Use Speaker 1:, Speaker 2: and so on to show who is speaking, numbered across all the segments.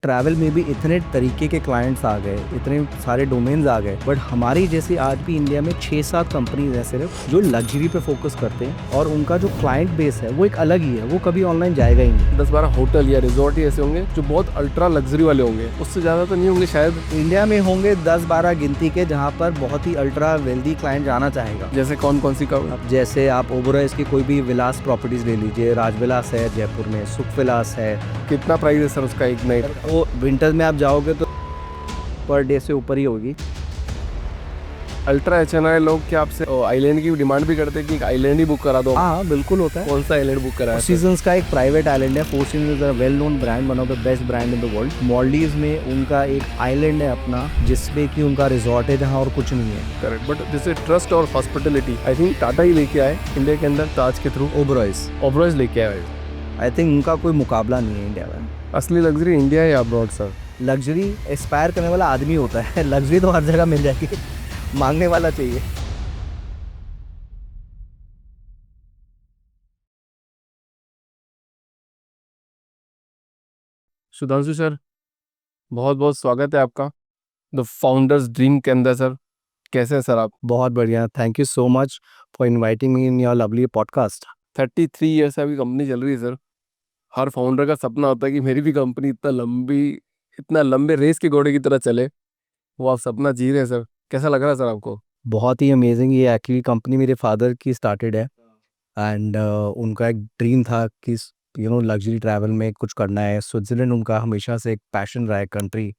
Speaker 1: Travel में भी इतने तरीके के क्लाइंट्स आ गए, इतने सारे डोमेन्स आ गए, बट हमारी जैसे आज भी इंडिया में 6-7 कंपनीज हैं सिर्फ जो लग्जरी पे फोकस करते हैं, और उनका जो क्लाइंट बेस है वो एक अलग ही है, वो कभी ऑनलाइन जाएगा ही नहीं।
Speaker 2: 10-12 होटल या रिजॉर्ट ही ऐसे होंगे जो बहुत अल्ट्रा लग्जरी वाले होंगे, उससे ज़्यादा तो नहीं होंगे शायद।
Speaker 1: इंडिया में होंगे 10-12 गिनती के जहाँ पर बहुत ही अल्ट्रा वेल्दी क्लाइंट जाना चाहेगा।
Speaker 2: जैसे कौन कौन सी का?
Speaker 1: अब जैसे आप ओबेरॉयज की कोई भी विलास प्रॉपर्टीज ले लीजिए, राजविलास है जयपुर में, सुख विलास है।
Speaker 2: कितना प्राइस है सर उसका एक नाइट?
Speaker 1: वो विंटर्स में आप जाओगे तो पर डे से ऊपर ही होगी।
Speaker 2: अल्ट्रा एचएनआई लोग क्या आपसे आइलैंड की डिमांड भी करते हैं कि एक आइलैंड ही बुक करा दो?
Speaker 1: हाँ बिल्कुल होता है।
Speaker 2: कौन सा आइलैंड बुक करा है?
Speaker 1: सीजन्स का एक प्राइवेट आइलैंड है। Four seasons is a well known brand, one of the best brand in the world. Maldives में उनका एक आइलैंड है अपना, जिसमें कि उनका रिजॉर्ट है जहाँ और कुछ नहीं है।
Speaker 2: करेक्ट, बट जैसे ट्रस्ट और हॉस्पिटलिटी आई थिंक टाटा ही लेके आए इंडिया के अंदर ताज के थ्रू। ओबेरॉयज लेके आए।
Speaker 1: आई थिंक उनका कोई मुकाबला नहीं है इंडिया में।
Speaker 2: असली लग्जरी इंडिया या अब्रॉड सर?
Speaker 1: लग्जरी एस्पायर करने वाला आदमी होता है, लग्जरी तो हर जगह मिल जाएगी, मांगने वाला चाहिए।
Speaker 2: सुधांशु सर, बहुत बहुत स्वागत है आपका द फाउंडर्स ड्रीम के अंदर। सर कैसे हैं सर आप?
Speaker 1: बहुत बढ़िया, thank you so much for inviting me in your lovely podcast.
Speaker 2: 33 year से अभी कंपनी चल रही है सर। हर फाउंडर का सपना होता है कि मेरी भी कंपनी इतना लंबे रेस के घोड़े की तरह चले। वो आप सपना जी रहे हैं सर। कैसा लग रहा है सर आपको?
Speaker 1: बहुत ही अमेजिंग। ये एक्चुअली कंपनी मेरे फादर की स्टार्टेड है, एंड उनका एक ड्रीम था कि लग्जरी ट्रैवल में कुछ करना है। स्विट्ज़रलैंड उनका हमेशा से एक पैशन रहा है, कंट्री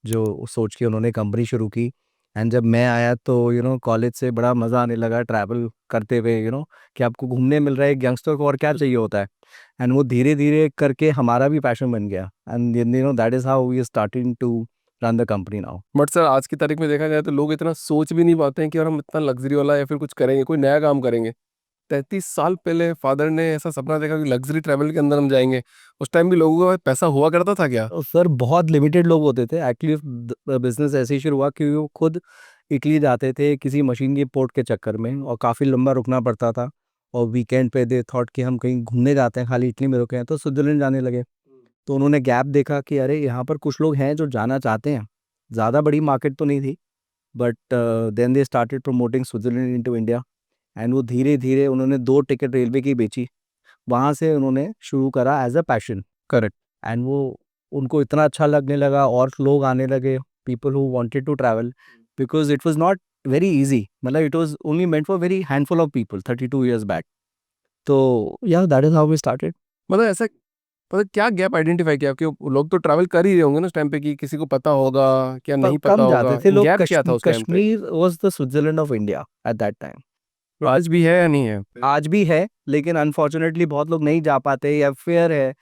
Speaker 1: जो सोच के उन्होंने कंपनी शुरू की। एंड जब मैं आया तो कॉलेज से बड़ा मज़ा आने लगा ट्रैवल करते हुए, कि आपको घूमने मिल रहा है, एक यंगस्टर को और क्या चाहिए होता है। एंड वो धीरे धीरे करके हमारा भी पैशन बन गया, and that is how we starting to run the company now.
Speaker 2: But sir आज की तारीख में देखा जाए तो लोग इतना सोच भी नहीं पाते हैं कि यार हम इतना लग्जरी वाला या फिर कुछ करेंगे, कोई नया काम करेंगे। 33 साल पहले फादर ने ऐसा सपना देखा कि लग्जरी ट्रैवल के अंदर हम जाएंगे। उस टाइम भी लोगों के पास पैसा हुआ करता था क्या?
Speaker 1: सर बहुत लिमिटेड लोग होते थे एक्चुअली। बिजनेस ऐसे ही शुरू हुआ कि वो खुद इटली जाते थे किसी मशीन की पोर्ट के चक्कर में, और काफ़ी लंबा रुकना पड़ता था। और वीकेंड पे दे थॉट कि हम कहीं घूमने जाते हैं, खाली इटली में रुके हैं, तो स्विट्जरलैंड जाने लगे। तो उन्होंने गैप देखा कि अरे यहाँ पर कुछ लोग हैं जो जाना चाहते हैं। ज़्यादा बड़ी मार्केट तो नहीं थी, but then they started promoting Switzerland into India. And वो धीरे धीरे उन्होंने 2 टिकट रेलवे की बेची। वहाँ से उन्होंने शुरू करा as a passion.
Speaker 2: Correct.
Speaker 1: And वो उनको इतना अच्छा लगने लगा, और लोग आने लगे, people who wanted to travel, because it was not very easy. मतलब it was only meant for very handful of people 32 years back. तो yeah that is how we started.
Speaker 2: मतलब ऐसा मतलब क्या गैप आइडेंटिफाई किया कि वो लोग तो ट्रैवल कर ही रहे होंगे ना उस टाइम पे, कि किसी को पता होगा क्या नहीं पता
Speaker 1: कम जाते
Speaker 2: होगा?
Speaker 1: थे लोग।
Speaker 2: गैप क्या था उस टाइम पे?
Speaker 1: Kashmir was the Switzerland of India at that time.
Speaker 2: तो आज भी है या नहीं है?
Speaker 1: आज भी है, लेकिन अनफॉर्चुनेटली बहुत लोग नहीं जा पाते, या फेयर है।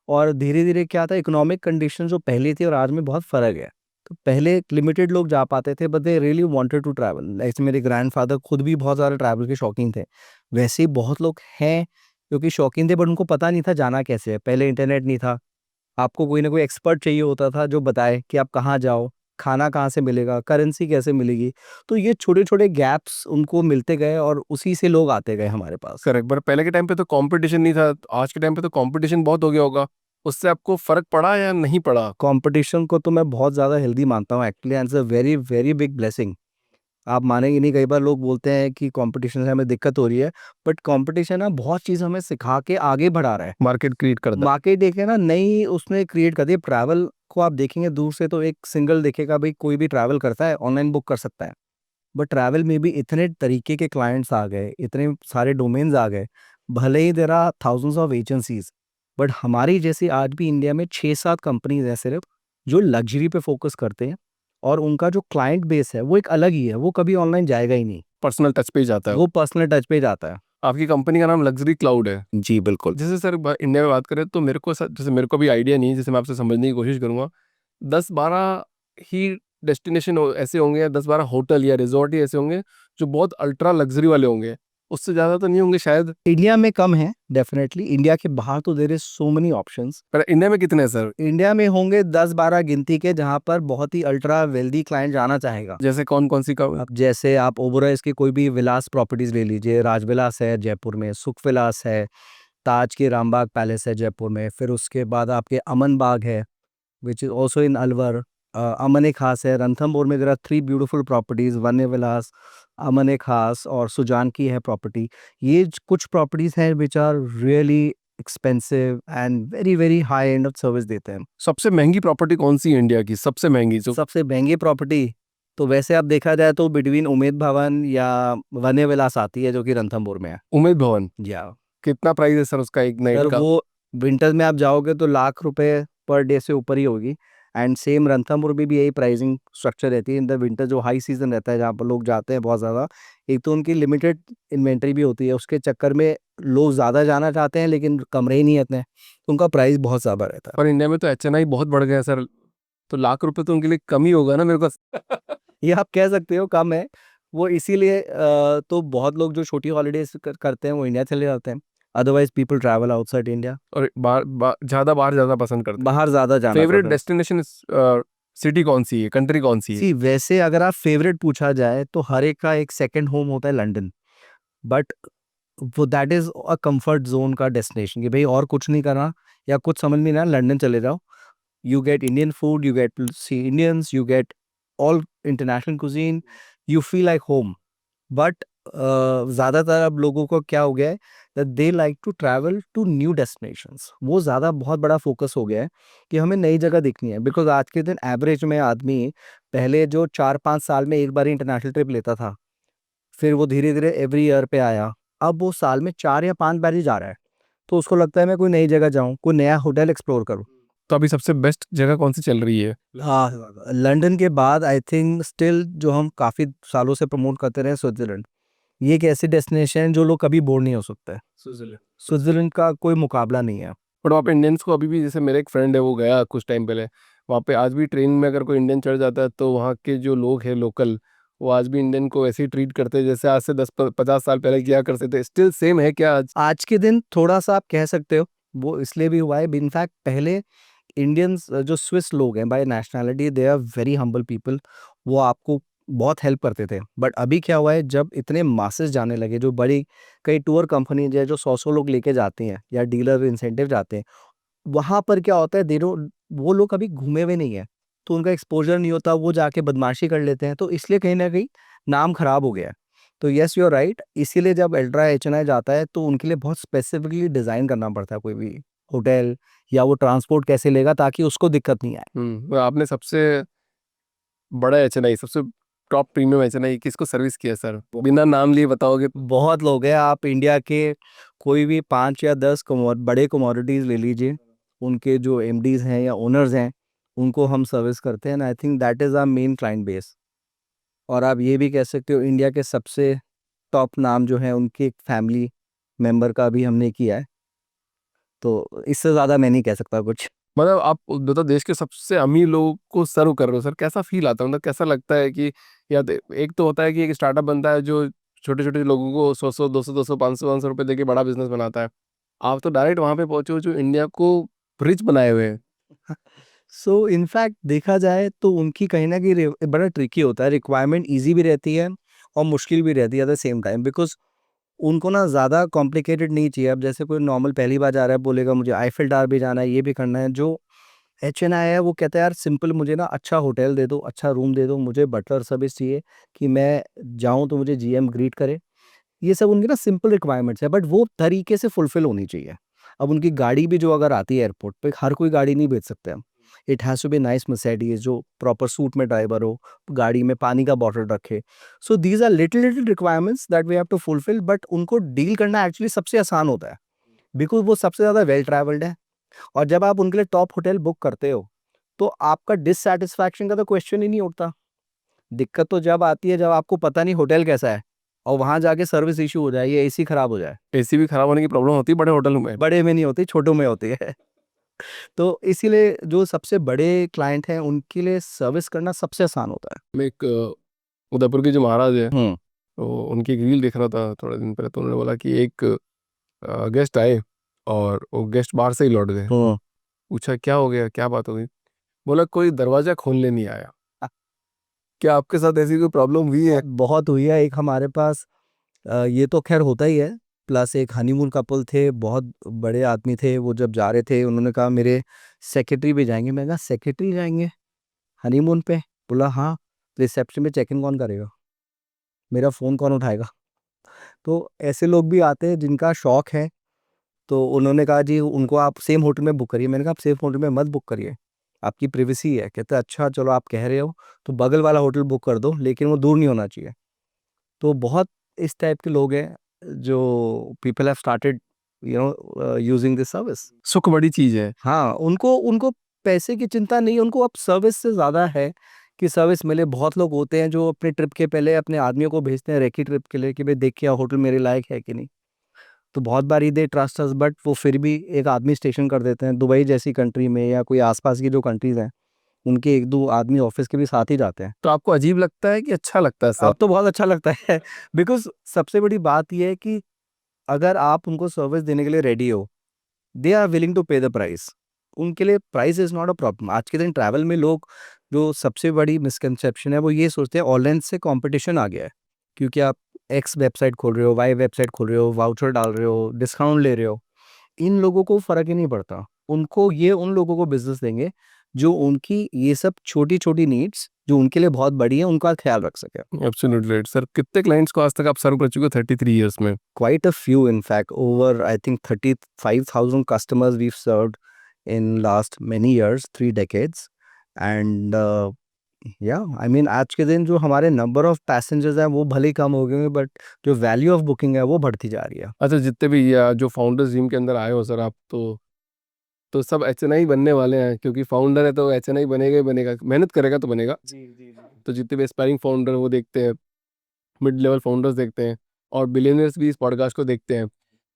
Speaker 1: और धीरे धीरे क्या था, इकोनॉमिक कंडीशन जो पहली थी और आज में बहुत फर्क है। तो पहले लिमिटेड लोग जा पाते थे, but they really wanted to travel. ऐसे मेरे ग्रैंडफादर खुद भी बहुत ज़्यादा ट्रैवल के शौकीन थे। वैसे ही बहुत लोग हैं जो कि शौकीन थे, बट उनको पता नहीं था जाना कैसे है। पहले इंटरनेट नहीं था, आपको कोई ना कोई एक्सपर्ट चाहिए होता था जो बताए कि आप कहाँ जाओ, खाना कहाँ से मिलेगा, करेंसी कैसे मिलेगी। तो ये छोटे छोटे गैप्स उनको मिलते गए, और उसी से लोग आते गए हमारे पास।
Speaker 2: करेक्ट, बट पहले के टाइम पे तो कंपटीशन नहीं था। आज के टाइम पे तो कंपटीशन बहुत हो गया होगा। उससे आपको फर्क पड़ा या नहीं पड़ा?
Speaker 1: कंपटीशन को तो मैं बहुत ज़्यादा हेल्दी मानता हूँ actually, and it's a very very big blessing. आप मानेंगे नहीं, कई बार लोग बोलते हैं कि कंपटीशन से हमें दिक्कत हो रही है, बट कंपटीशन ना बहुत चीज़ हमें सिखा के आगे बढ़ा रहा है।
Speaker 2: मार्केट क्रिएट कर दे।
Speaker 1: मार्केट देखे ना, नई उसने क्रिएट कर दी। ट्रैवल को आप देखेंगे दूर से तो एक सिंगल देखेगा, भाई कोई भी ट्रैवल करता है, ऑनलाइन बुक कर सकता है। बट ट्रैवल में भी इतने तरीके के क्लाइंट्स आ गए, इतने सारे डोमेन्स आ गए। भले ही there are thousands of agencies, but हमारी जैसी आज भी इंडिया में 6-7 कंपनीज हैं सिर्फ जो लग्जरी पे फोकस करते हैं, और उनका जो क्लाइंट बेस है वो एक अलग ही है, वो कभी ऑनलाइन जाएगा ही नहीं।
Speaker 2: पर्सनल टच पे ही जाता है
Speaker 1: वो पर्सनल टच पे जाता है।
Speaker 2: आपकी कंपनी का नाम लग्जरी क्लाउड है।
Speaker 1: जी बिल्कुल।
Speaker 2: जैसे सर इंडिया में बात करें तो जैसे मेरे को भी आइडिया नहीं है, जैसे मैं आपसे समझने की कोशिश करूंगा। 10-12 ही डेस्टिनेशन ऐसे होंगे, या 10-12 होटल या रिजॉर्ट ही ऐसे होंगे जो बहुत अल्ट्रा लग्जरी वाले होंगे। उससे ज़्यादा तो नहीं होंगे शायद।
Speaker 1: इंडिया में कम है डेफिनेटली। इंडिया के बाहर तो there is so many options.
Speaker 2: पर इंडिया में कितने हैं सर?
Speaker 1: इंडिया में होंगे 10-12 गिनती के जहाँ पर बहुत ही अल्ट्रा वेल्दी क्लाइंट जाना चाहेगा।
Speaker 2: जैसे कौन कौन सी का?
Speaker 1: अब जैसे आप ओबेरॉयज की कोई भी विलास प्रॉपर्टीज ले लीजिए, राजविलास है जयपुर में, सुख विलास है, ताज की रामबाग पैलेस है जयपुर में, फिर उसके बाद आपके अमन बाग है, which is also in Alwar. Amane Khas है, Ranthambore में there are 3 beautiful properties, Vanya Vilas, Amane Khas और सुजान की है प्रॉपर्टी. ये कुछ प्रॉपर्टीज हैं which are really expensive and very very high end of service देते हैं.
Speaker 2: सबसे महंगी प्रॉपर्टी कौन सी है इंडिया की, सबसे महंगी जो
Speaker 1: सबसे महंगी प्रॉपर्टी तो वैसे आप देखा जाए तो बिटवीन उमेद भवन या वन्य विलास आती है जो कि रणथंभौर में है.
Speaker 2: उमेद भवन?
Speaker 1: या
Speaker 2: कितना प्राइस है सर उसका एक नाइट
Speaker 1: सर
Speaker 2: का?
Speaker 1: वो विंटर में आप जाओगे तो ₹1,00,000 पर डे से ऊपर ही होगी. एंड सेम रणथंभौर में भी यही प्राइसिंग स्ट्रक्चर रहती है इन द विंटर, जो हाई सीजन रहता है जहाँ पर लोग जाते हैं बहुत ज़्यादा. एक तो उनकी लिमिटेड इन्वेंट्री भी होती है, उसके चक्कर में लोग ज़्यादा जाना चाहते हैं लेकिन कमरे ही नहीं इतने, तो उनका प्राइस बहुत ज़्यादा रहता है.
Speaker 2: पर इंडिया में तो एचएनआई बहुत बढ़ गया है सर, तो ₹1,00,000 तो उनके लिए कम ही होगा ना मेरे को.
Speaker 1: ये आप कह सकते हो कम है. वो इसीलिए तो बहुत लोग जो छोटी हॉलीडेज करते हैं वो इंडिया चले जाते हैं. Otherwise people travel outside India.
Speaker 2: और बाहर ज़्यादा पसंद करते हैं.
Speaker 1: बाहर ज़्यादा जाना
Speaker 2: फेवरेट
Speaker 1: पड़ता है.
Speaker 2: डेस्टिनेशन सिटी कौन सी है, कंट्री कौन सी है?
Speaker 1: सी वैसे अगर आप फेवरेट पूछा जाए तो हर एक का एक सेकंड होम होता है लंदन. बट वो that is a comfort zone का डेस्टिनेशन कि भाई और कुछ नहीं करना या कुछ समझ नहीं रहा, लंदन चले जाओ. You get Indian food, you get see Indians, you get all international cuisine, you feel like home. But ज़्यादातर अब लोगों को क्या हो गया है that they like to travel to new destinations. वो ज़्यादा बहुत बड़ा फोकस हो गया है कि हमें नई जगह देखनी है. बिकॉज आज के दिन एवरेज में आदमी पहले जो 4-5 साल में एक बार इंटरनेशनल ट्रिप लेता था, फिर वो धीरे धीरे एवरी ईयर पे आया. अब वो साल में 4 या 5 बार ही जा रहा है. तो उसको लगता है मैं कोई नई जगह जाऊं, कोई नया होटल एक्सप्लोर करूं.
Speaker 2: तो अभी सबसे बेस्ट जगह कौन सी चल रही है?
Speaker 1: हाँ, लंदन के बाद आई थिंक स्टिल जो हम काफ़ी सालों से प्रमोट करते रहे, स्विट्जरलैंड. ये एक ऐसी डेस्टिनेशन है जो लोग कभी बोर नहीं हो सकते. स्विट्जरलैंड का कोई मुकाबला नहीं है.
Speaker 2: बट वहाँ पे इंडियंस को अभी भी, जैसे मेरे एक फ्रेंड है वो गया कुछ टाइम पहले, वहाँ पे आज भी ट्रेन में अगर कोई इंडियन चढ़ जाता है तो वहाँ के जो लोग हैं लोकल, वो आज भी इंडियन को ऐसे ही ट्रीट करते हैं जैसे आज से 10-50 साल पहले किया करते थे. स्टिल सेम है क्या आज?
Speaker 1: आज के दिन थोड़ा सा आप कह सकते हो वो इसलिए भी हुआ है. इनफैक्ट पहले इंडियंस जो स्विस लोग हैं by nationality, they are very humble people. वो आपको बहुत हेल्प करते थे. बट अभी क्या हुआ है, जब इतने मासेस जाने लगे, जो बड़ी कई टूर कंपनीज है जो 100-100 लोग लेके जाती हैं या डीलर इंसेंटिव जाते हैं, वहाँ पर क्या होता है वो लोग कभी घूमे हुए नहीं है, तो उनका एक्सपोजर नहीं होता, वो जाके बदमाशी कर लेते हैं, तो इसलिए कहीं ना कहीं नाम खराब हो गया है. तो यस यू आर राइट. इसीलिए जब अल्ट्रा एचएनआई जाता है तो उनके लिए बहुत स्पेसिफिकली डिज़ाइन करना पड़ता है कोई भी होटल, या वो ट्रांसपोर्ट कैसे लेगा ताकि उसको दिक्कत नहीं आए.
Speaker 2: तो आपने सबसे बड़ा एचएनआई, सबसे टॉप प्रीमियम एचएनआई किसको सर्विस किया सर, बिना नाम लिए बताओगे?
Speaker 1: बहुत लोग हैं. आप इंडिया के कोई भी 5 या 10 बड़े कमोडिटीज़ ले लीजिए, उनके जो एमडीज हैं या ओनर्स हैं, उनको हम सर्विस करते हैं. I think that is our main client base. और आप ये भी कह सकते हो इंडिया के सबसे टॉप नाम जो हैं उनके एक फैमिली मेंबर का भी हमने किया है. तो इससे ज़्यादा मैं नहीं कह सकता कुछ.
Speaker 2: मतलब आप मतलब देश के सबसे अमीर लोगों को सर्व कर रहे हो सर, कैसा फील आता है, मतलब कैसा लगता है कि या एक तो होता है कि एक स्टार्टअप बनता है जो छोटे छोटे लोगों को 100 200 200 500 रुपए देके बड़ा बिजनेस बनाता है. आप तो डायरेक्ट वहां पे पहुंचे हो जो इंडिया को रिच बनाए हुए हैं.
Speaker 1: सो इनफैक्ट देखा जाए तो उनकी कहीं ना कहीं बड़ा ट्रिकी होता है. रिक्वायरमेंट ईजी भी रहती है और मुश्किल भी रहती है at the same time. Because उनको ना ज़्यादा कॉम्प्लिकेटेड नहीं चाहिए. अब जैसे कोई नॉर्मल पहली बार जा रहा है, बोलेगा मुझे आईफिल टावर भी जाना है, ये भी करना है. जो एचएनआई है वो कहता है यार सिंपल, मुझे ना अच्छा होटल दे दो, अच्छा रूम दे दो, मुझे बटलर सर्विस चाहिए कि मैं जाऊं तो मुझे जीएम ग्रीट करे. ये सब उनकी ना सिंपल रिक्वायरमेंट्स है, बट वो तरीके से फुलफिल होनी चाहिए. अब उनकी गाड़ी भी जो अगर आती है एयरपोर्ट पे, हर कोई गाड़ी नहीं बेच सकते हम. It has to be nice Mercedes जो प्रॉपर सूट में ड्राइवर हो, गाड़ी में पानी का बॉटल रखे. So these are little little requirements that we have to fulfil. But उनको डील करना एक्चुअली सबसे आसान होता है बिकॉज वो सबसे ज़्यादा वेल ट्रैवल्ड है. और जब आप उनके लिए टॉप होटल बुक करते हो तो आपका डिससैटिस्फैक्शन का तो क्वेश्चन ही नहीं उठता. दिक्कत तो जब आती है जब आपको पता नहीं होटल कैसा है और वहां जाके सर्विस इशू हो जाए या एसी खराब हो जाए.
Speaker 2: एसी भी खराब होने की प्रॉब्लम होती है बड़े होटल में.
Speaker 1: बड़े में नहीं होती, छोटों में होती है. तो इसीलिए जो सबसे बड़े क्लाइंट हैं उनके लिए सर्विस करना सबसे आसान होता है.
Speaker 2: मैं एक उदयपुर के जो महाराज है,
Speaker 1: हम्म.
Speaker 2: तो उनकी एक रील देख रहा था थोड़े दिन पहले, तो उन्होंने बोला कि एक गेस्ट आए और वो गेस्ट बाहर से ही लौट गए.
Speaker 1: हम्म.
Speaker 2: पूछा क्या हो गया, क्या बात हो गई? बोला कोई दरवाजा खोलने नहीं आया. क्या आपके साथ ऐसी कोई प्रॉब्लम हुई है?
Speaker 1: बहुत हुई है. एक हमारे पास ये तो खैर होता ही है. प्लस एक हनीमून कपल थे, बहुत बड़े आदमी थे, वो जब जा रहे थे उन्होंने कहा मेरे सेक्रेटरी भी जाएंगे। मैं कहा सेक्रेटरी जाएंगे हनीमून पे? बोला हाँ। रिसेप्शन में चेक इन कौन करेगा, मेरा फ़ोन कौन उठाएगा? तो ऐसे लोग भी आते हैं जिनका शौक है। तो उन्होंने कहा जी उनको आप सेम होटल में बुक करिए। मैंने कहा आप सेम होटल में मत बुक करिए, आपकी प्राइवेसी है। कहते अच्छा चलो आप कह रहे हो तो बगल वाला होटल बुक कर दो, लेकिन वो दूर नहीं होना चाहिए। तो बहुत इस टाइप के लोग हैं जो people have started using this service.
Speaker 2: सुख बड़ी चीज़ है।
Speaker 1: हाँ, उनको उनको पैसे की चिंता नहीं, उनको अब सर्विस से ज़्यादा है कि सर्विस मिले। बहुत लोग होते हैं जो अपने ट्रिप के पहले अपने आदमियों को भेजते हैं रेकी ट्रिप के लिए कि भाई देख के आओ होटल मेरे लायक है कि नहीं। तो बहुत बारी दे ट्रस्ट अस, बट वो फिर भी एक आदमी स्टेशन कर देते हैं दुबई जैसी कंट्री में, या कोई आसपास की जो कंट्रीज हैं उनके एक दो आदमी ऑफिस के भी साथ ही जाते हैं।
Speaker 2: तो आपको अजीब लगता है कि अच्छा लगता है सर?
Speaker 1: अब तो बहुत अच्छा लगता है बिकॉज सबसे बड़ी बात यह है कि अगर आप उनको सर्विस देने के लिए रेडी हो, दे आर विलिंग टू पे द प्राइस। उनके लिए price is not a problem. आज के दिन ट्रैवल में लोग जो सबसे बड़ी मिसकंसेप्शन है वो ये सोचते हैं ऑनलाइन से कंपटीशन आ गया है, क्योंकि आप एक्स वेबसाइट खोल रहे हो, वाई वेबसाइट खोल रहे हो, वाउचर डाल रहे हो, डिस्काउंट ले रहे हो। इन लोगों को फ़र्क ही नहीं पड़ता। उनको ये उन लोगों को बिज़नेस देंगे जो उनकी ये सब छोटी-छोटी नीड्स जो उनके लिए बहुत बड़ी है, उनका ख़्याल रख सके।
Speaker 2: Absolutely right sir. कितने क्लाइंट्स को आज तक आप सर्व कर चुके हो 33 इयर्स में?
Speaker 1: Quite a few, in fact, over I think 35,000 customers we've served in last many years, 3 decades. And yeah, I mean आज के दिन जो हमारे नंबर ऑफ पैसेंजर्स हैं वो भले ही कम हो गए हैं, बट जो वैल्यू ऑफ बुकिंग है वो बढ़ती जा रही है।
Speaker 2: अच्छा, जितने भी जो फाउंडर्स टीम के अंदर आए हो सर आप, तो सब एचएनआई बनने वाले हैं, क्योंकि फाउंडर है तो एचएनआई बनेगा ही बनेगा, मेहनत करेगा तो बनेगा।
Speaker 1: जी जी जी।
Speaker 2: तो जितने भी एस्पायरिंग फाउंडर वो देखते हैं, मिड लेवल फाउंडर्स देखते हैं, और बिलियनर्स भी इस पॉडकास्ट को देखते हैं।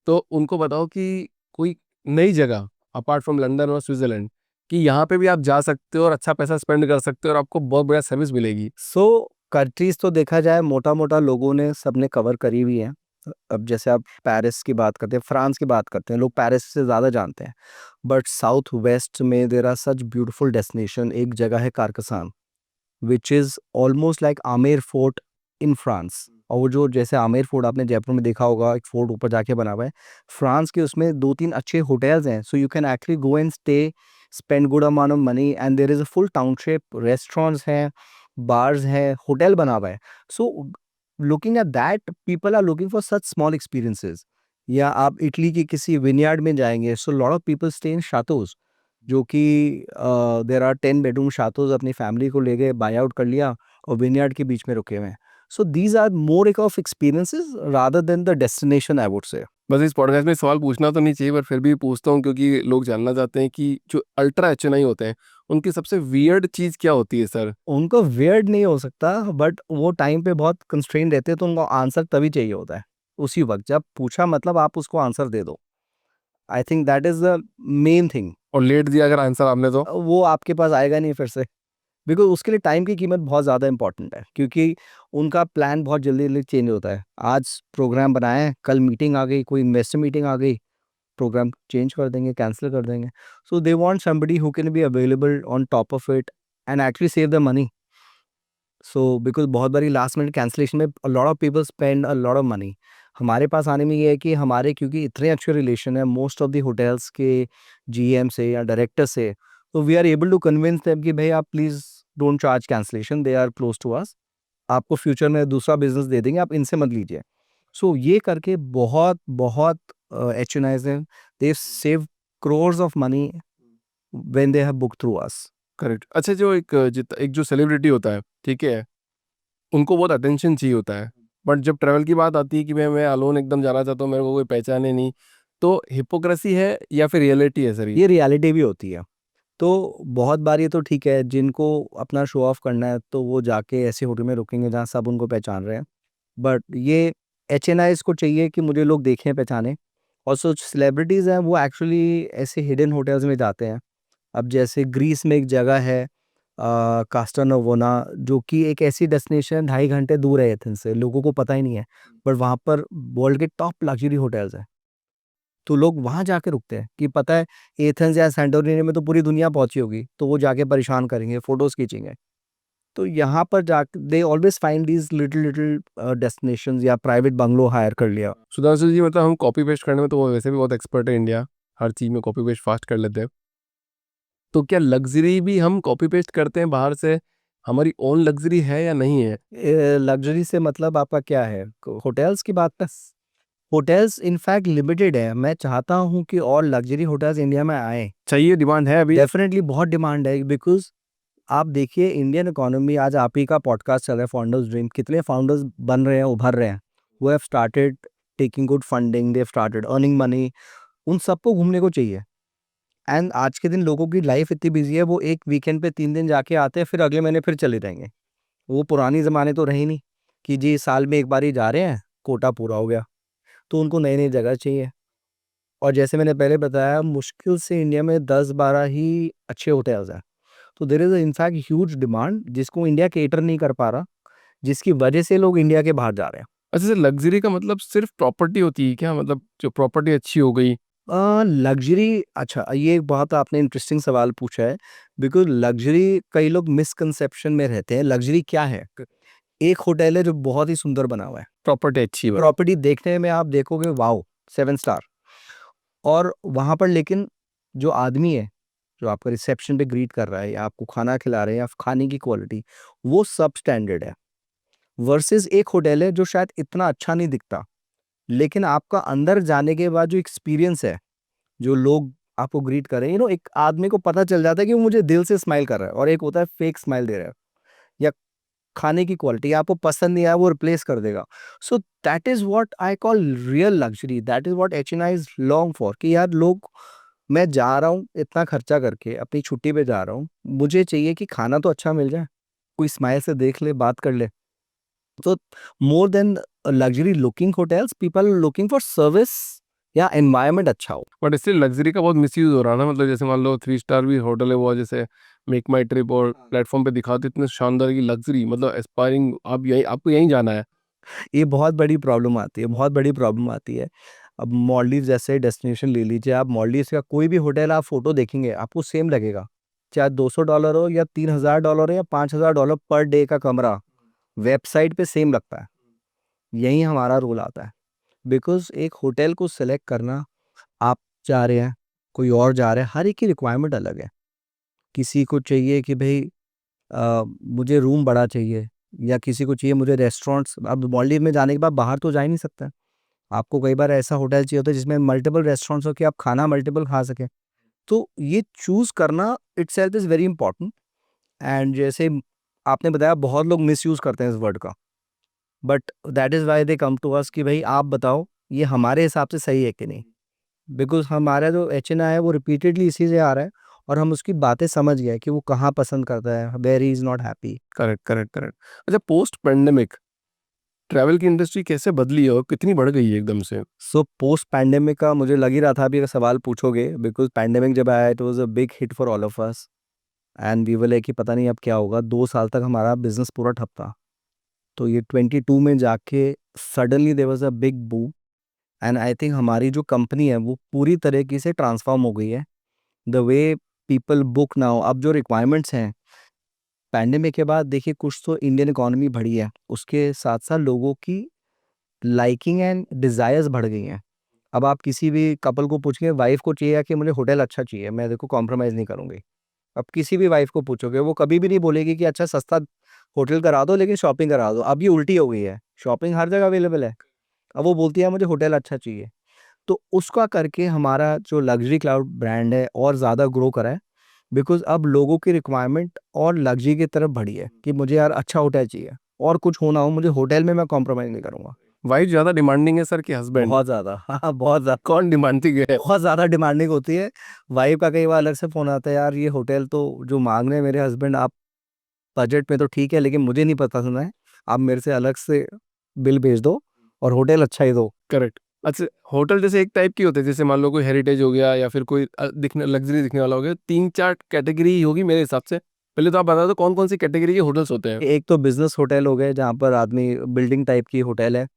Speaker 2: तो उनको बताओ कि कोई नई जगह अपार्ट फ्रॉम लंदन और स्विट्जरलैंड, कि यहाँ पे भी आप जा सकते हो और अच्छा पैसा स्पेंड कर सकते हो और आपको बहुत बढ़िया सर्विस मिलेगी।
Speaker 1: सो कंट्रीज तो देखा जाए मोटा-मोटा लोगों ने सबने कवर करी हुई है। अब जैसे आप पेरिस की बात करते हैं, फ्रांस की बात करते हैं, लोग पेरिस से ज़्यादा जानते हैं। बट साउथ वेस्ट में there are such beautiful destination. एक जगह है Carcassonne, which is almost like Amer fort in France. और वो जो जैसे आमेर फोर्ट आपने जयपुर में देखा होगा, एक फोर्ट ऊपर जाके बना हुआ है। फ्रांस के उसमें 2-3 अच्छे होटल्स हैं, so you can actually go and stay, spend good amount of money, and there is a full township, restaurants हैं, बार्स हैं, होटल बना हुआ है। So looking at that, people are looking for such small experiences. या आप Italy की किसी vineyard में जाएँगे, so lot of people stay in chateaux, जो कि देयर आर 10 बेडरूम शातोज़, अपनी फैमिली को ले गए, बाय आउट कर लिया और विनयार्ड के बीच में रुके हुए हैं। सो दीज़ आर मोर एक of experiences rather than the destination I would say.
Speaker 2: बस इस पॉडकास्ट में सवाल पूछना तो नहीं चाहिए, पर फिर भी पूछता हूँ, क्योंकि लोग जानना चाहते हैं कि जो अल्ट्रा एचएनआई होते हैं उनकी सबसे वियर्ड चीज़ क्या होती है सर?
Speaker 1: उनको वियर्ड नहीं हो सकता, बट वो टाइम पे बहुत कंस्ट्रेंट रहते हैं, तो उनको आंसर तभी चाहिए होता है। उसी वक़्त जब पूछा मतलब आप उसको आंसर दे दो। आई think that is the main thing.
Speaker 2: और लेट दिया अगर आंसर आपने तो?
Speaker 1: वो आपके पास आएगा नहीं फिर से। बिकॉज़ उसके लिए टाइम की कीमत बहुत ज़्यादा इम्पोर्टेंट है, क्योंकि उनका प्लान बहुत जल्दी-जल्दी चेंज होता है। आज प्रोग्राम बनाया है, कल मीटिंग आ गई, कोई इन्वेस्टर मीटिंग आ गई, प्रोग्राम चेंज कर देंगे, कैंसल कर देंगे। So they want somebody who can be available on top of it and actually save the money. So because बहुत बारी लास्ट मिनट कैंसलेशन में a lot of people spend a lot of money. हमारे पास आने में ये है कि हमारे क्योंकि इतने अच्छे रिलेशन है मोस्ट ऑफ द होटल्स के जीएम से या डायरेक्टर से, तो we are able to convince them कि भई आप please don't charge cancellation, they are close to us. आपको फ्यूचर में दूसरा बिज़नेस दे देंगे, आप इनसे मत लीजिए। सो ये करके बहुत एचएनआईज़ हैं, they save crores of money when they have booked through us.
Speaker 2: Correct. अच्छा, जो एक जो सेलिब्रिटी होता है, ठीक है, उनको बहुत अटेंशन चाहिए होता है, बट जब ट्रैवल की बात आती है कि मैं अलोन एकदम जाना चाहता हूँ, मेरे को कोई पहचाने नहीं, तो हिपोक्रेसी है या फिर रियलिटी है सर ये?
Speaker 1: ये रियलिटी भी होती है। तो बहुत बार ये तो ठीक है, जिनको अपना शो ऑफ करना है तो वो जाके ऐसे होटल में रुकेंगे जहाँ सब उनको पहचान रहे हैं। बट ये एचएनआईज़ को चाहिए कि मुझे लोग देखें, पहचानें। और जो सेलिब्रिटीज़ हैं वो एक्चुअली ऐसे हिडन होटल्स में जाते हैं। अब जैसे ग्रीस में एक जगह है कास्टानोवोना, जो कि एक ऐसी डेस्टिनेशन 2.5 घंटे दूर है एथेंस से, लोगों को पता ही नहीं है। बट वहाँ पर वर्ल्ड के टॉप लग्ज़री होटल्स हैं। तो लोग वहाँ जाके रुकते हैं कि पता है एथेंस या सैंटोरिनी में तो पूरी दुनिया पहुँची होगी, तो वो जाके परेशान करेंगे, फ़ोटोज़ खींचेंगे। तो यहाँ पर जाकर they always find these little little destinations या प्राइवेट बंगलो हायर कर लिया।
Speaker 2: सुधांशु जी मतलब हम कॉपी पेस्ट करने में तो वो वैसे भी बहुत एक्सपर्ट है इंडिया, हर चीज़ में कॉपी पेस्ट फास्ट कर लेते हैं। तो क्या लग्जरी भी हम कॉपी पेस्ट करते हैं बाहर से, हमारी ओन लग्जरी है या नहीं है?
Speaker 1: लग्जरी से मतलब आपका क्या है? होटल्स की बात है? होटल्स इनफैक्ट लिमिटेड है। मैं चाहता हूँ कि और लग्जरी होटल्स इंडिया में आए।
Speaker 2: चाहिए, डिमांड है अभी?
Speaker 1: डेफिनेटली बहुत डिमांड है, बिकॉज आप देखिए इंडियन इकोनॉमी, आज आप ही का पॉडकास्ट चल रहा है फाउंडर्स ड्रीम, कितने फाउंडर्स बन रहे हैं, उभर रहे हैं। वो have started taking good funding, they have started earning money. उन सबको घूमने को चाहिए। एंड आज के दिन लोगों की लाइफ इतनी बिजी है, वो एक वीकेंड पे 3 दिन जाके आते हैं, फिर अगले महीने फिर चले जाएंगे। वो पुरानी ज़माने तो रही नहीं कि जी साल में एक बार ही जा रहे हैं, कोटा पूरा हो गया। तो उनको नई नई जगह चाहिए। और जैसे मैंने पहले बताया, मुश्किल से इंडिया में 10-12 ही अच्छे होटल्स हैं। तो there is in fact huge demand जिसको इंडिया केटर नहीं कर पा रहा, जिसकी वजह से लोग इंडिया के बाहर जा रहे हैं।
Speaker 2: अच्छा, से लग्जरी का मतलब सिर्फ प्रॉपर्टी होती है क्या? मतलब जो प्रॉपर्टी अच्छी हो गई।
Speaker 1: लग्जरी, अच्छा ये बहुत आपने इंटरेस्टिंग सवाल पूछा है, बिकॉज़ लग्जरी कई लोग मिसकंसेप्शन में रहते हैं। लग्जरी क्या है? एक होटल है जो बहुत ही सुंदर बना हुआ है।
Speaker 2: प्रॉपर्टी अच्छी है।
Speaker 1: प्रॉपर्टी देखने में आप देखोगे वाओ! 7 स्टार। और वहाँ पर लेकिन जो आदमी है, जो आपका रिसेप्शन पे ग्रीट कर रहा है या आपको खाना खिला रहे हैं या खाने की क्वालिटी, वो सब स्टैंडर्ड है। वर्सेस एक होटल है जो शायद इतना अच्छा नहीं दिखता, लेकिन आपका अंदर जाने के बाद जो एक्सपीरियंस है, जो लोग आपको ग्रीट कर रहे हैं, एक आदमी को पता चल जाता है कि वो मुझे दिल से स्माइल कर रहा है, और एक होता है फेक स्माइल दे रहा है। या खाने की क्वालिटी आपको पसंद नहीं आया, वो रिप्लेस कर देगा। So that is what I call real luxury, that is what HNI is long for, कि यार लोग, मैं जा रहा हूँ इतना खर्चा करके, अपनी छुट्टी पे जा रहा हूँ, मुझे चाहिए कि खाना तो अच्छा मिल जाए, कोई स्माइल से देख ले, बात कर ले। तो more than luxury looking hotels, people looking for service या एनवायरनमेंट अच्छा हो।
Speaker 2: बट इससे लग्जरी का बहुत मिसयूज हो रहा है ना, मतलब जैसे मान लो 3 स्टार भी होटल है वो, जैसे मेक माई ट्रिप और प्लेटफॉर्म पे दिखाते इतने शानदार की लग्जरी, मतलब एस्पायरिंग, आप यही, आपको यहीं जाना है।
Speaker 1: ये बहुत बड़ी प्रॉब्लम आती है, बहुत बड़ी प्रॉब्लम आती है। अब मालदीव जैसे डेस्टिनेशन ले लीजिए आप, मालदीव्स का कोई भी होटल आप फ़ोटो देखेंगे, आपको सेम लगेगा। चाहे $200 हो या $3000 हो या $5000 पर डे का कमरा, वेबसाइट पे सेम लगता है। यही हमारा रोल आता है। बिकॉज़ एक होटल को सेलेक्ट करना, आप जा रहे हैं, कोई और जा रहा है, हर एक की रिक्वायरमेंट अलग है। किसी को चाहिए कि भई मुझे रूम बड़ा चाहिए, या किसी को चाहिए मुझे रेस्टोरेंट्स। अब मालदीव में जाने के बाद बाहर तो जा ही नहीं सकते। आपको कई बार ऐसा होटल चाहिए होता है जिसमें मल्टीपल रेस्टोरेंट्स हो कि आप खाना मल्टीपल खा सकें। तो ये चूज़ करना itself is very important. And जैसे आपने बताया, बहुत लोग मिसयूज़ करते हैं इस वर्ड का, but that is why they come to us कि भई आप बताओ ये हमारे हिसाब से सही है कि नहीं? बिकॉज़ हमारा जो एचएनआई है वो रिपीटेडली इसी से आ रहा है, और हम उसकी बातें समझ गए कि वो कहाँ पसंद करता है, where he is not happy.
Speaker 2: Correct, correct, correct. अच्छा, पोस्ट पैंडेमिक ट्रैवल की इंडस्ट्री कैसे बदली है और कितनी बढ़ गई है एकदम से?
Speaker 1: सो पोस्ट पैंडेमिक का मुझे लग ही रहा था अभी अगर सवाल पूछोगे, बिकॉज़ पैंडेमिक जब आया it was a big hit for all of us. And we were like कि पता नहीं अब क्या होगा। 2 साल तक हमारा बिज़नेस पूरा ठप था। तो ये 22 में जाके suddenly there was a big boom. And I think हमारी जो कंपनी है वो पूरी तरीके से ट्रांसफ़ॉर्म हो गई है। The way people book now, अब जो रिक्वायरमेंट्स हैं, पैंडेमिक के बाद देखिए कुछ तो इंडियन इकोनॉमी बढ़ी है, उसके साथ-साथ लोगों की लाइकिंग एंड डिज़ायर्स बढ़ गई हैं। अब आप किसी भी कपल को पूछिए, वाइफ़ को चाहिए कि मुझे होटल अच्छा चाहिए, मैं देखो कॉम्प्रोमाइज़ नहीं करूँगी। अब किसी भी वाइफ़ को पूछोगे, वो कभी भी नहीं बोलेगी कि अच्छा सस्ता होटल करा दो लेकिन शॉपिंग करा दो। अब ये उल्टी हो गई है, शॉपिंग हर जगह अवेलेबल है। अब वो बोलती है मुझे होटल अच्छा चाहिए। तो उसका करके हमारा जो लग्ज़री क्लाउड ब्रांड है और ज़्यादा ग्रो करा है, बिकॉज़ अब लोगों की रिक्वायरमेंट और लग्ज़री की तरफ बढ़ी है कि मुझे यार अच्छा होटल चाहिए, और कुछ हो ना हो, मुझे होटल में मैं कॉम्प्रोमाइज़ नहीं करूँगा।
Speaker 2: वाइफ ज़्यादा डिमांडिंग है सर कि हस्बैंड?
Speaker 1: बहुत ज़्यादा। हाँ, बहुत ज़्यादा।
Speaker 2: कौन डिमांडिंग है?
Speaker 1: बहुत ज़्यादा डिमांडिंग होती है। वाइफ़ का कई बार अलग से फ़ोन आता है, यार ये होटल तो जो माँग रहे हैं मेरे हस्बैंड, आप बजट में तो ठीक है लेकिन मुझे नहीं पसंद है। आप मेरे से अलग से बिल भेज दो और होटल अच्छा ही दो।
Speaker 2: करेक्ट। अच्छा, होटल जैसे एक टाइप की होते हैं, जैसे मान लो कोई हेरिटेज हो गया या फिर कोई दिखने लग्जरी दिखने वाला हो गया, 3-4 कैटेगरी ही होगी मेरे हिसाब से। पहले तो आप बता दो कौन-कौन सी कैटेगरी के होटल्स होते हैं?
Speaker 1: एक तो बिज़नेस होटल हो गए जहाँ पर आदमी, बिल्डिंग टाइप की होटल है।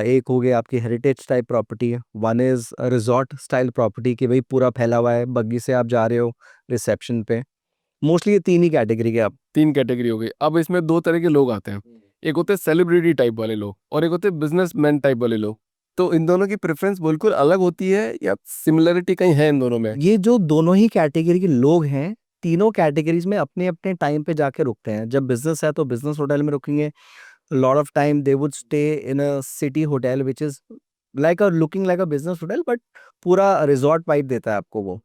Speaker 1: एक हो गया आपकी हेरिटेज टाइप प्रॉपर्टी है। One is resort style property कि भई पूरा फैला हुआ है, बग्गी से आप जा रहे हो रिसेप्शन पे। मोस्टली ये 3 ही कैटेगरी के आप
Speaker 2: 3 कैटेगरी हो गई। अब इसमें 2 तरह के लोग आते हैं। एक होते हैं सेलिब्रिटी टाइप वाले लोग और एक होते हैं बिजनेसमैन टाइप वाले लोग। तो इन दोनों की प्रेफ़रेंस बिल्कुल अलग होती है या सिमिलैरिटी कहीं है इन दोनों में?
Speaker 1: ये जो दोनों ही कैटेगरी के लोग हैं, तीनों कैटेगरीज में अपने अपने टाइम पे जाके रुकते हैं। जब बिजनेस है तो बिजनेस होटल में रुकेंगे। Lot of time they would stay in a city hotel which is like a looking like a business hotel, but पूरा रिजॉर्ट वाइब देता है आपको वो।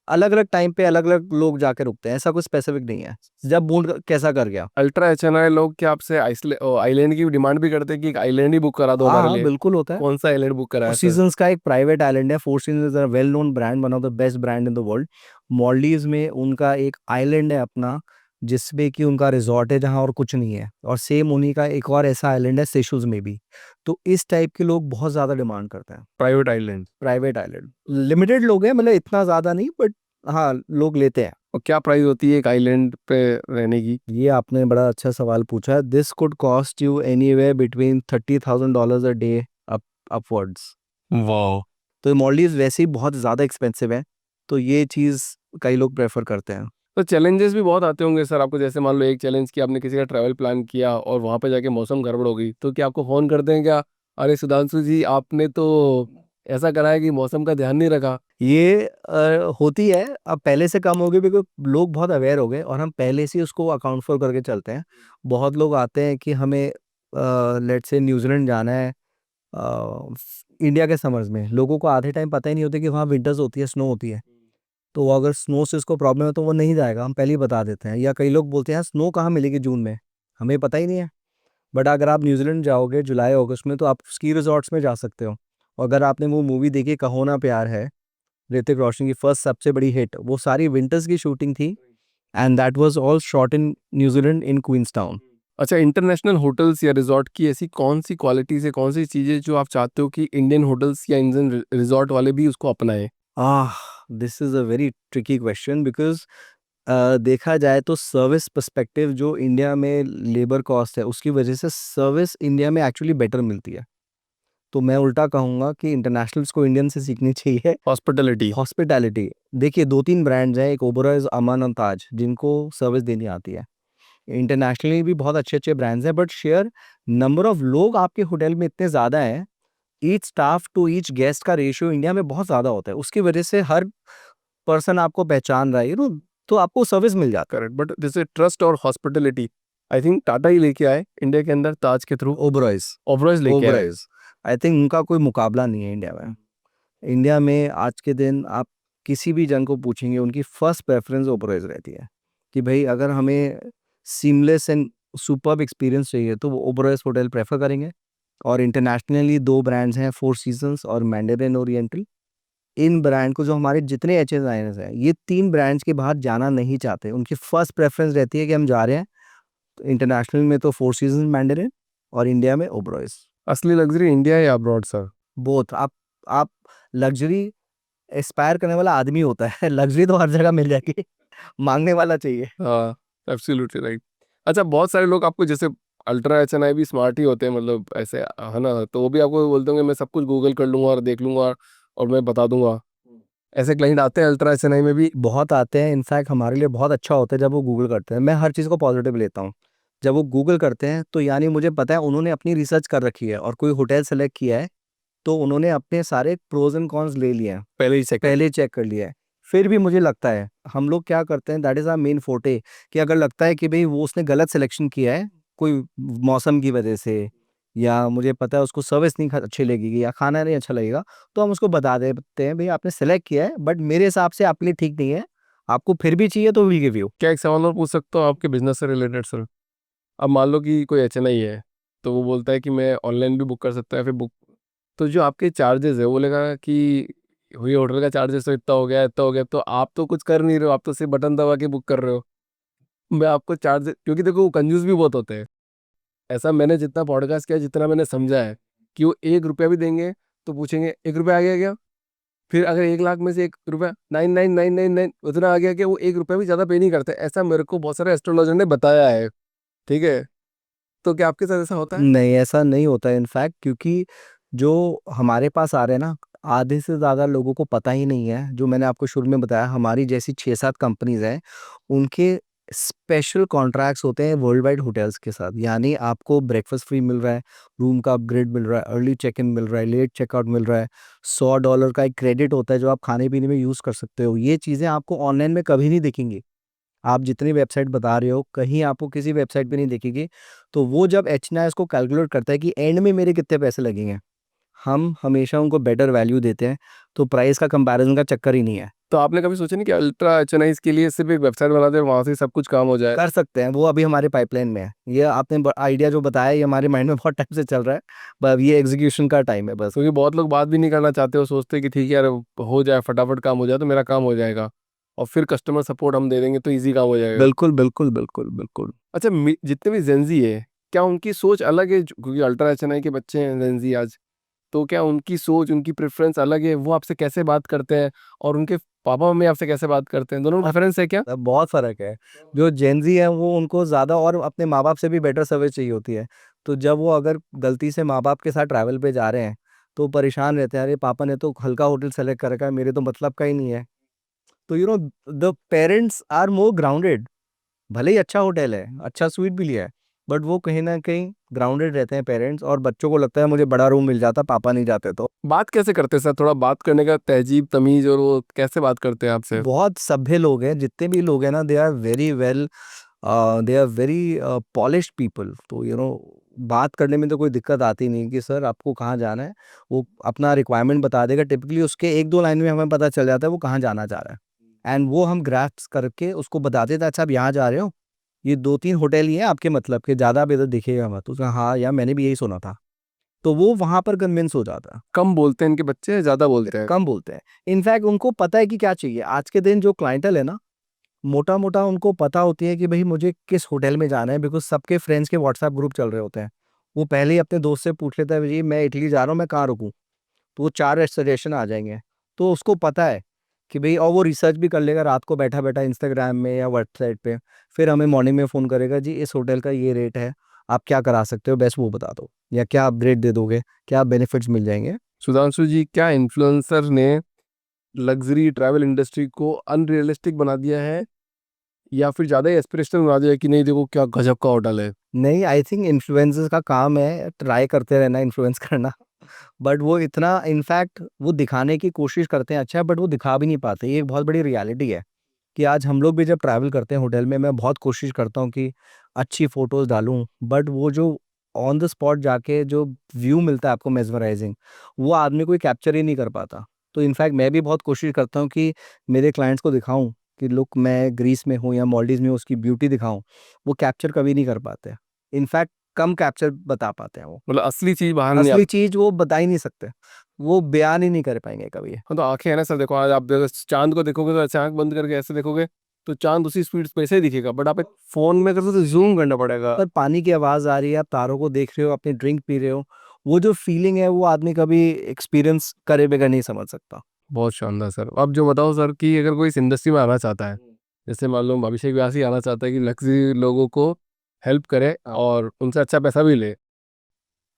Speaker 1: अलग अलग टाइम पे अलग अलग लोग जाके रुकते हैं, ऐसा कुछ स्पेसिफिक नहीं है, जब मूड कैसा कर गया।
Speaker 2: अल्ट्रा एचएनआई लोग क्या आपसे आइलैंड की डिमांड भी करते हैं कि एक आइलैंड ही बुक करा दो
Speaker 1: हाँ
Speaker 2: हमारे
Speaker 1: हाँ,
Speaker 2: लिए?
Speaker 1: बिल्कुल होता है।
Speaker 2: कौन-सा आइलैंड बुक
Speaker 1: फोर
Speaker 2: कराया सर?
Speaker 1: सीजन्स का एक प्राइवेट आइलैंड है। Four seasons is a well known brand, one of the best brand in the world. Maldives में उनका एक आइलैंड है अपना, जिसमें कि उनका रिजॉर्ट है जहाँ और कुछ नहीं है। और सेम उन्हीं का एक और ऐसा आइलैंड है सेशल्स में भी। तो इस टाइप के लोग बहुत ज़्यादा डिमांड करते हैं।
Speaker 2: Private island.
Speaker 1: Private island limited लोग हैं, मतलब इतना ज़्यादा नहीं, बट हाँ लोग लेते हैं।
Speaker 2: और क्या प्राइस होती है एक आइलैंड पे रहने की?
Speaker 1: ये आपने बड़ा अच्छा सवाल पूछा है। This could cost you anywhere between $30,000 a day up upwards.
Speaker 2: Wow!
Speaker 1: तो मॉलडीव्स वैसे ही बहुत ज़्यादा एक्सपेंसिव है, तो ये चीज़ कई लोग प्रेफर करते हैं।
Speaker 2: तो चैलेंजेस भी बहुत आते होंगे सर आपको, जैसे मान लो एक चैलेंज कि आपने किसी का ट्रैवल प्लान किया और वहाँ पे जाके मौसम गड़बड़ हो गई, तो क्या आपको फ़ोन करते हैं क्या? अरे सुधांशु जी आपने तो ऐसा करा है कि मौसम का ध्यान नहीं रखा।
Speaker 1: ये होती है, अब पहले से कम हो गई बिकॉज़ लोग बहुत अवेयर हो गए और हम पहले से ही उसको अकाउंट फॉर करके चलते हैं। बहुत लोग आते हैं कि हमें लेट्स से न्यूज़ीलैंड जाना है इंडिया के समर्स में। लोगों को आधे टाइम पता ही नहीं होता कि वहाँ विंटर्स होती है, स्नो होती है। तो वो अगर स्नो से उसको प्रॉब्लम है तो वो नहीं जाएगा, हम पहले ही बता देते हैं। या कई लोग बोलते हैं यार स्नो कहाँ मिलेगी जून में, हमें पता ही नहीं है। बट अगर आप न्यूजीलैंड जाओगे जुलाई अगस्त में तो आप स्की रिजॉर्ट्स में जा सकते हो। और अगर आपने वो मूवी देखी कहो ना प्यार है, ऋतिक रोशन की फर्स्ट सबसे बड़ी हिट, वो सारी विंटर्स की शूटिंग थी। And that was all shot in New Zealand in Queenstown.
Speaker 2: अच्छा, इंटरनेशनल होटल्स या रिज़ॉर्ट की ऐसी कौन-सी क्वालिटीज़ है, कौन-सी चीज़ें जो आप चाहते हो कि इंडियन होटल्स या इंडियन रिज़ॉर्ट वाले भी उसको अपनाएँ?
Speaker 1: Ah, this is a very tricky question because देखा जाए तो सर्विस पर्सपेक्टिव जो इंडिया में लेबर कॉस्ट है उसकी वजह से सर्विस इंडिया में एक्चुअली बेटर मिलती है। तो मैं उल्टा कहूँगा कि इंटरनेशनल्स को इंडियन से सीखनी चाहिए।
Speaker 2: हॉस्पिटैलिटी।
Speaker 1: हॉस्पिटैलिटी। देखिए 2-3 ब्रांड्स हैं, एक ओबेरॉयज़, अमन और ताज, जिनको सर्विस देनी आती है। इंटरनेशनली भी बहुत अच्छे-अच्छे ब्रांड्स हैं, बट शेयर नंबर ऑफ लोग आपके होटल में इतने ज़्यादा हैं, each staff to each guest का रेशियो इंडिया में बहुत ज़्यादा होता है। उसकी वजह से हर पर्सन आपको पहचान रहा है, तो आपको सर्विस मिल जाता
Speaker 2: करेक्ट, बट जैसे ट्रस्ट और हॉस्पिटैलिटी आई थिंक टाटा ही लेके आए इंडिया के अंदर ताज के थ्रू।
Speaker 1: है। ओबेरॉयज़।
Speaker 2: ओबरॉयज़ लेके आए।
Speaker 1: ओबेरॉयज़। आई थिंक उनका कोई मुकाबला नहीं है इंडिया में। इंडिया में आज के दिन आप किसी भी जन को पूछेंगे, उनकी फर्स्ट प्रेफ़रेंस ओबेरॉयज़ रहती है, कि भई अगर हमें सीमलेस एंड सुपर्ब एक्सपीरियंस चाहिए तो वो ओबेरॉयज़ होटल प्रेफ़र करेंगे। और इंटरनेशनली 2 ब्रांड्स हैं, फोर सीज़न्स और मैंडेरिन ओरिएंटल। इन ब्रांड को जो हमारे जितने एचएनआईएस हैं, ये 3 ब्रांड्स के बाहर जाना नहीं चाहते। उनकी फर्स्ट प्रेफ़रेंस रहती है कि हम जा रहे हैं, तो इंटरनेशनल में तो फोर सीज़न्स मैंडेरिन और इंडिया में ओबेरॉयज़।
Speaker 2: असली लग्ज़री इंडिया या अब्रॉड सर?
Speaker 1: बोथ। आप लग्ज़री एस्पायर करने वाला आदमी होता है, लग्ज़री तो हर जगह मिल जाएगी, माँगने वाला चाहिए।
Speaker 2: हाँ, एब्सोल्युटली राइट। अच्छा, बहुत सारे लोग आपको जैसे अल्ट्रा एचएनआई भी स्मार्ट ही होते हैं, मतलब ऐसे है ना? तो वो भी आपको बोलते होंगे मैं सब कुछ गूगल कर लूँगा और देख लूँगा और मैं बता दूँगा। ऐसे क्लाइंट आते हैं अल्ट्रा एचएनआई में भी?
Speaker 1: बहुत आते हैं, इनफैक्ट हमारे लिए बहुत अच्छा होता है जब वो गूगल करते हैं। मैं हर चीज़ को पॉज़िटिव लेता हूँ। जब वो गूगल करते हैं तो यानी मुझे पता है उन्होंने अपनी रिसर्च कर रखी है और कोई होटल सेलेक्ट किया है, तो उन्होंने अपने सारे प्रोज़ एंड कॉन्स ले लिए हैं,
Speaker 2: पहले ही चेक कर।
Speaker 1: पहले ही चेक कर लिया है। फिर भी मुझे लगता है, हम लोग क्या करते हैं, that is our main forte, कि अगर लगता है कि भई वो उसने गलत सिलेक्शन किया है, कोई मौसम की वजह से, या मुझे पता है उसको सर्विस नहीं अच्छी लगेगी या खाना नहीं अच्छा लगेगा, तो हम उसको बता देते हैं, भई आपने सेलेक्ट किया है बट मेरे हिसाब से आपके लिए ठीक नहीं है, आपको फिर भी चाहिए तो वी गिव यू।
Speaker 2: क्या एक सवाल और पूछ सकता हूँ आपके बिज़नेस से रिलेटेड सर? अब मान लो कि कोई एचएनआई है, तो वो बोलता है कि मैं ऑनलाइन भी बुक कर सकता है, फिर बुक तो जो आपके चार्जेज़ है, वो बोलेगा कि ये होटल का चार्जेस तो इतना हो गया, तो आप तो कुछ कर नहीं रहे हो, आप तो सिर्फ़ बटन दबा के बुक कर रहे हो। मैं आपको चार्ज क्योंकि देखो वो कंजूस भी बहुत होते हैं। ऐसा मैंने जितना पॉडकास्ट किया, जितना मैंने समझा है कि वो ₹1 भी देंगे, तो पूछेंगे ₹1 आ गया क्या? फिर अगर 1 लाख में से ₹1 99,999 उतना आ गया क्या? वो ₹1 भी ज़्यादा पे नहीं करते। ऐसा मेरे को बहुत सारे एस्ट्रोलॉजर ने बताया है, ठीक है? तो क्या आपके साथ ऐसा होता है?
Speaker 1: नहीं, ऐसा नहीं होता है इनफैक्ट, क्योंकि जो हमारे पास आ रहे हैं ना, आधे से ज़्यादा लोगों को पता ही नहीं है। जो मैंने आपको शुरू में बताया, हमारी जैसी 6-7 कंपनीज़ हैं, उनके स्पेशल कॉन्ट्रैक्ट्स होते हैं वर्ल्ड वाइड होटल्स के साथ, यानी आपको ब्रेकफास्ट फ्री मिल रहा है, रूम का अपग्रेड मिल रहा है, अर्ली चेक इन मिल रहा है, लेट चेकआउट मिल रहा है, $100 का एक क्रेडिट होता है जो आप खाने पीने में यूज़ कर सकते हो। ये चीज़ें आपको ऑनलाइन में कभी नहीं दिखेंगी। आप जितनी वेबसाइट बता रहे हो कहीं आपको किसी वेबसाइट पे नहीं दिखेगी। तो वो जब एचएनआई इसको कैलकुलेट करता है कि एंड में मेरे कितने पैसे लगेंगे, हम हमेशा उनको बेटर वैल्यू देते हैं, तो प्राइस का कंपैरिजन का चक्कर ही नहीं है।
Speaker 2: तो आपने कभी सोचा नहीं कि अल्ट्रा एचएनआई के लिए सिर्फ एक वेबसाइट बना दे और वहाँ से सब कुछ काम हो जाए?
Speaker 1: कर सकते हैं, वो अभी हमारे पाइपलाइन में है। ये आपने आइडिया जो बताया ये हमारे माइंड में बहुत टाइम से चल रहा है, बस ये एग्जीक्यूशन का टाइम है बस।
Speaker 2: क्योंकि बहुत लोग बात भी नहीं करना चाहते, वो सोचते हैं कि ठीक है यार हो जाए, फटाफट काम हो जाए तो मेरा काम हो जाएगा और फिर कस्टमर सपोर्ट हम दे देंगे तो ईज़ी काम हो जाएगा।
Speaker 1: बिल्कुल, बिल्कुल, बिल्कुल, बिल्कुल।
Speaker 2: अच्छा, जितने भी जेनजी है, क्या उनकी सोच अलग है? क्योंकि अल्ट्रा एचएनआई के बच्चे हैं जेनजी आज, तो क्या उनकी सोच, उनकी प्रेफ़रेंस अलग है? वो आपसे कैसे बात करते हैं और उनके पापा-मम्मी आपसे कैसे बात करते हैं? दोनों में डिफ़रेंस है क्या?
Speaker 1: बहुत फ़र्क है। जो जेन ज़ी है वो उनको ज़्यादा और अपने माँ-बाप से भी बेटर सर्विस चाहिए होती है। तो जब वो अगर गलती से माँ-बाप के साथ ट्रैवल पे जा रहे हैं, तो परेशान रहते हैं, अरे पापा ने तो हल्का होटल सेलेक्ट कर रखा है, मेरे तो मतलब का ही नहीं है। तो the parents are more grounded. भले ही अच्छा होटल है, अच्छा स्वीट भी लिया है, बट वो कहीं न कहीं ग्राउंडेड रहते हैं पेरेंट्स, और बच्चों को लगता है मुझे बड़ा रूम मिल जाता, पापा नहीं जाते तो।
Speaker 2: बात कैसे करते हैं सर? थोड़ा बात करने का तहज़ीब, तमीज़ और वो कैसे बात करते हैं आपसे?
Speaker 1: बहुत सभ्य लोग हैं, जितने भी लोग हैं ना, they are very well, they are very polished people. तो बात करने में तो कोई दिक्कत आती नहीं कि सर आपको कहाँ जाना है। वो अपना रिक्वायरमेंट बता देगा, टिपिकली उसके 1-2 लाइन में हमें पता चल जाता है वो कहाँ जाना चाह रहा है, एंड वो हम ग्रास्प करके उसको बता देते हैं, अच्छा आप यहाँ जा रहे हो, ये 2-3 होटल ही हैं आपके मतलब के, ज़्यादा आप इधर दिखेगा मत। उसने कहा हाँ यार मैंने भी यही सुना था। तो वो वहाँ पर कन्विंस हो जाता है।
Speaker 2: कम बोलते हैं इनके बच्चे, ज़्यादा बोलते हैं?
Speaker 1: कम बोलते हैं। इनफैक्ट उनको पता है कि क्या चाहिए। आज के दिन जो क्लाइंटल है ना, मोटा-मोटा उनको पता होती है कि भई मुझे किस होटल में जाना है, बिकॉज़ सबके फ्रेंड्स के व्हाट्सएप ग्रुप चल रहे होते हैं। वो पहले ही अपने दोस्त से पूछ लेता है, जी मैं इटली जा रहा हूँ, मैं कहाँ रुकूँ? तो वो 4 सजेशन आ जाएँगे। तो उसको पता है कि भई, और वो रिसर्च भी कर लेगा रात को बैठा-बैठा इंस्टाग्राम में या वेबसाइट पे। फिर हमें मॉर्निंग में फ़ोन करेगा, जी इस होटल का ये रेट है, आप क्या करा सकते हो बेस्ट वो बता दो, या क्या अपग्रेड दे दोगे, क्या बेनिफिट्स मिल जाएँगे?
Speaker 2: सुधांशु जी, क्या इन्फ्लुएंसर ने लग्ज़री ट्रैवल इंडस्ट्री को अनरियलिस्टिक बना दिया है या फिर ज़्यादा ही एस्पिरेशनल बना दिया है कि नहीं देखो क्या गज़ब का होटल है?
Speaker 1: नहीं, आई थिंक इन्फ्लुएंसर्स का काम है ट्राई करते रहना, इन्फ्लुएंस करना। बट वो इतना, इनफैक्ट वो दिखाने की कोशिश करते हैं अच्छा, बट वो दिखा भी नहीं पाते। ये एक बहुत बड़ी रियलिटी है कि आज हम लोग भी जब ट्रैवल करते हैं होटल में, मैं बहुत कोशिश करता हूँ कि अच्छी फ़ोटोज़ डालूँ, बट वो जो ऑन द स्पॉट जाके जो व्यू मिलता है आपको मेस्मराइज़िंग, वो आदमी कोई कैप्चर ही नहीं कर पाता। तो इनफैक्ट मैं भी बहुत कोशिश करता हूँ कि मेरे क्लाइंट्स को दिखाऊँ कि लुक मैं ग्रीस में हूँ या माल्दीव्स में हूँ, उसकी ब्यूटी दिखाऊँ। वो कैप्चर कभी नहीं कर पाते। इनफैक्ट कम कैप्चर बता पाते हैं वो।
Speaker 2: मतलब असली चीज़ बाहर नहीं आ।
Speaker 1: असली चीज़ वो बता ही नहीं सकते। वो बयान ही नहीं कर पाएँगे कभी।
Speaker 2: हाँ, तो आँखें हैं ना सर, देखो आज आप देखो चाँद को देखोगे तो ऐसे आँख बंद करके ऐसे देखोगे, तो चाँद उसी स्पीड पे ऐसे ही दिखेगा, बट आप एक फ़ोन में करोगे तो ज़ूम करना पड़ेगा।
Speaker 1: पर पानी की आवाज़ आ रही है, आप तारों को देख रहे हो, अपनी ड्रिंक पी रहे हो, वो जो फीलिंग है वो आदमी कभी एक्सपीरियंस करे बगैर नहीं समझ सकता।
Speaker 2: बहुत शानदार सर। अब जो बताओ सर कि अगर कोई इस इंडस्ट्री में आना चाहता है, जैसे मान लो अभिषेक व्यास ही आना चाहता है कि लग्ज़री लोगों को हेल्प करे और उनसे अच्छा पैसा भी ले,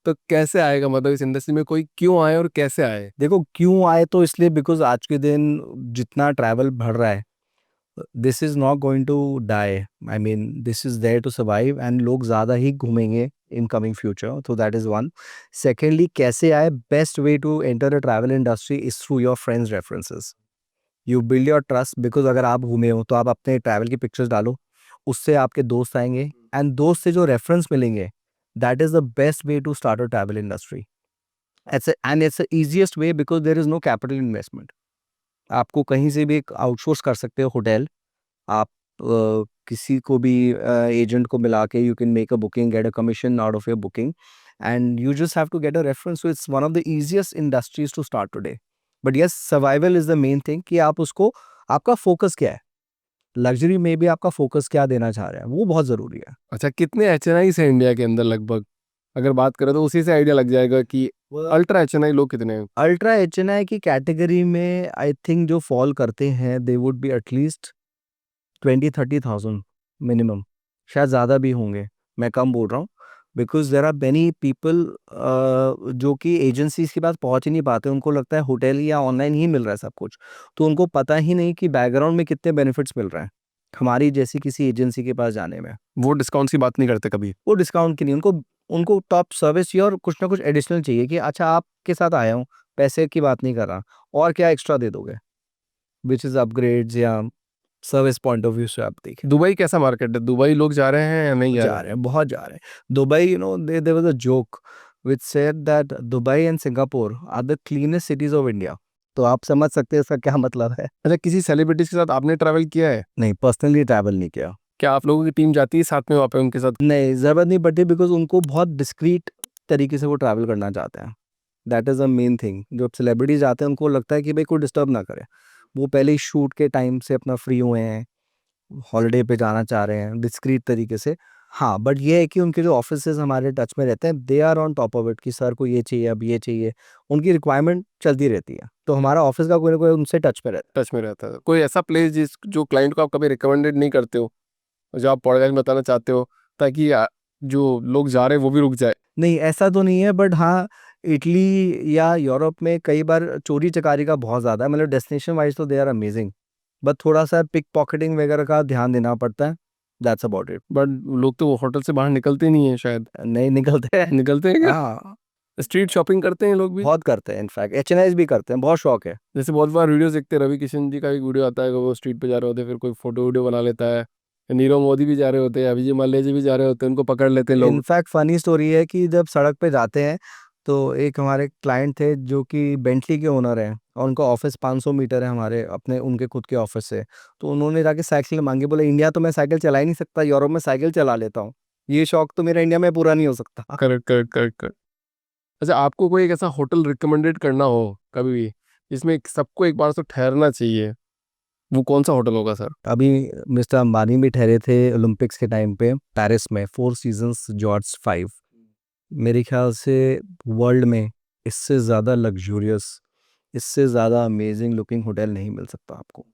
Speaker 2: तो कैसे आएगा? मतलब इस इंडस्ट्री में कोई क्यों आए और कैसे आए?
Speaker 1: देखो क्यों आए, तो इसलिए बिकॉज़ आज के दिन जितना ट्रैवल बढ़ रहा है, this is not going to die. I mean this is there to survive, and लोग ज़्यादा ही घूमेंगे इन कमिंग फ्यूचर, तो दैट इज़ वन। सेकेंडली कैसे आए, best way to enter the travel industry is through your friends references. You build your trust, because अगर आप घूमे हो तो आप अपने ट्रैवल की पिक्चर्स डालो, उससे आपके दोस्त आएँगे, एंड दोस्त से जो रेफरेंस मिलेंगे, that is the best way to start a travel industry. It's the easiest way because there is no capital investment. आपको कहीं से भी एक आउटसोर्स कर सकते हो होटल। आप किसी को भी एजेंट को मिला के you can make a booking, get a commission out of your booking, and you just have to get a reference. So it's one of the easiest industries to start today. But yes, survival is the main thing कि आप उसको, आपका focus क्या है? Luxury में भी आपका focus क्या देना चाह रहे हैं, वो बहुत ज़रूरी है।
Speaker 2: अच्छा, कितने एचएनआईज़ हैं इंडिया के अंदर लगभग? अगर बात करें तो उसी से आइडिया लग जाएगा कि अल्ट्रा एचएनआई लोग कितने हैं?
Speaker 1: अल्ट्रा एचएनआई की कैटेगरी में आई थिंक जो फ़ॉल करते हैं, they would be at least 20-30,000 minimum, शायद ज़्यादा भी होंगे, मैं कम बोल रहा हूँ। Because there are many people जो कि एजेंसीज़ के पास पहुँच ही नहीं पाते, उनको लगता है होटल या ऑनलाइन ही मिल रहा है सब कुछ। तो उनको पता ही नहीं कि बैकग्राउंड में कितने बेनिफिट्स मिल रहे हैं। हमारी जैसी किसी एजेंसी के पास जाने में।
Speaker 2: वो डिस्काउंट्स की बात नहीं करते कभी।
Speaker 1: वो डिस्काउंट की नहीं, उनको उनको टॉप सर्विस चाहिए और कुछ ना कुछ एडिशनल चाहिए कि अच्छा आपके साथ आया हूँ, पैसे की बात नहीं कर रहा, और क्या एक्स्ट्रा दे दोगे, विच इज़ अपग्रेड्स या सर्विस पॉइंट ऑफ व्यू से आप देखें।
Speaker 2: दुबई कैसा मार्केट है? दुबई लोग जा रहे हैं या नहीं जा
Speaker 1: जा
Speaker 2: रहे?
Speaker 1: रहे हैं, बहुत जा रहे हैं। Dubai, there was a joke which said that Dubai and Singapore are the cleanest cities of India. तो आप समझ सकते हैं इसका क्या मतलब है।
Speaker 2: अच्छा, किसी सेलिब्रिटीज के साथ आपने ट्रैवल किया है?
Speaker 1: नहीं, पर्सनली ट्रैवल नहीं किया।
Speaker 2: क्या आप लोगों की टीम जाती है साथ में वहाँ पे उनके साथ?
Speaker 1: नहीं, ज़रूरत नहीं पड़ती, बिकॉज़ उनको बहुत डिस्क्रीट तरीके से वो ट्रैवल करना चाहते हैं। That is a main thing. जो सेलिब्रिटीज़ आते हैं उनको लगता है कि भाई कोई डिस्टर्ब ना करे। वो पहले ही शूट के टाइम से अपना फ्री हुए हैं, हॉलिडे पे जाना चाह रहे हैं डिस्क्रीट तरीके से। हाँ, बट ये है कि उनके जो ऑफिसेज़ हमारे टच में रहते हैं, they are on top of it कि सर को ये चाहिए, अब ये चाहिए। उनकी रिक्वायरमेंट चलती रहती है। तो हमारा ऑफिस का कोई ना कोई उनसे टच में रहता
Speaker 2: टच में रहता है? कोई ऐसा प्लेस जिस जो क्लाइंट को आप कभी रिकमेंडेड नहीं करते हो, जो आप पॉडकास्ट में बताना चाहते हो, ताकि जो लोग जा रहे हैं वो भी रुक जाए?
Speaker 1: है। नहीं, ऐसा तो नहीं है, बट हाँ, इटली या यूरोप में कई बार चोरी-चकारी का बहुत ज़्यादा है। मतलब डेस्टिनेशन वाइज़ तो दे आर अमेजिंग। बट थोड़ा-सा पिक पॉकेटिंग वगैरह का ध्यान देना पड़ता है। That's about it.
Speaker 2: बट लोग तो होटल से बाहर निकलते नहीं है शायद।
Speaker 1: नहीं निकलते हैं।
Speaker 2: निकलते हैं क्या?
Speaker 1: हाँ,
Speaker 2: स्ट्रीट शॉपिंग करते हैं लोग भी?
Speaker 1: बहुत करते हैं, इनफैक्ट एचएनआईज़ भी करते हैं, बहुत शौक है।
Speaker 2: जैसे बहुत बार वीडियोस देखते हैं, रवि किशन जी का एक वीडियो आता है कि वो स्ट्रीट पे जा रहे होते हैं, फिर कोई फोटो वीडियो बना लेता है। नीरव मोदी भी जा रहे होते हैं, अभिजीत माल्या जी भी जा रहे होते हैं, उनको पकड़ लेते हैं लोग।
Speaker 1: इनफैक्ट फनी स्टोरी है कि जब सड़क पे जाते हैं, तो एक हमारे क्लाइंट थे जो कि बेंटली के ओनर हैं, और उनका ऑफिस 500 मीटर है हमारे अपने उनके खुद के ऑफिस से। तो उन्होंने जाके साइकिल मांगी, बोले इंडिया तो मैं साइकिल चला ही नहीं सकता, यूरोप में साइकिल चला लेता हूँ, ये शौक तो मेरा इंडिया में पूरा नहीं हो सकता।
Speaker 2: Correct correct correct correct. अच्छा, आपको कोई एक ऐसा होटल रिकमेंडेड करना हो कभी भी, जिसमें सबको एक बार तो ठहरना चाहिए, वो कौन सा होटल होगा सर?
Speaker 1: अभी मिस्टर अंबानी भी ठहरे थे ओलंपिक्स के टाइम पे पेरिस में, फोर सीजन्स जॉर्ज 5। मेरे ख्याल से वर्ल्ड में इससे ज़्यादा लग्जूरियस, इससे ज़्यादा अमेजिंग लुकिंग होटल नहीं मिल सकता आपको।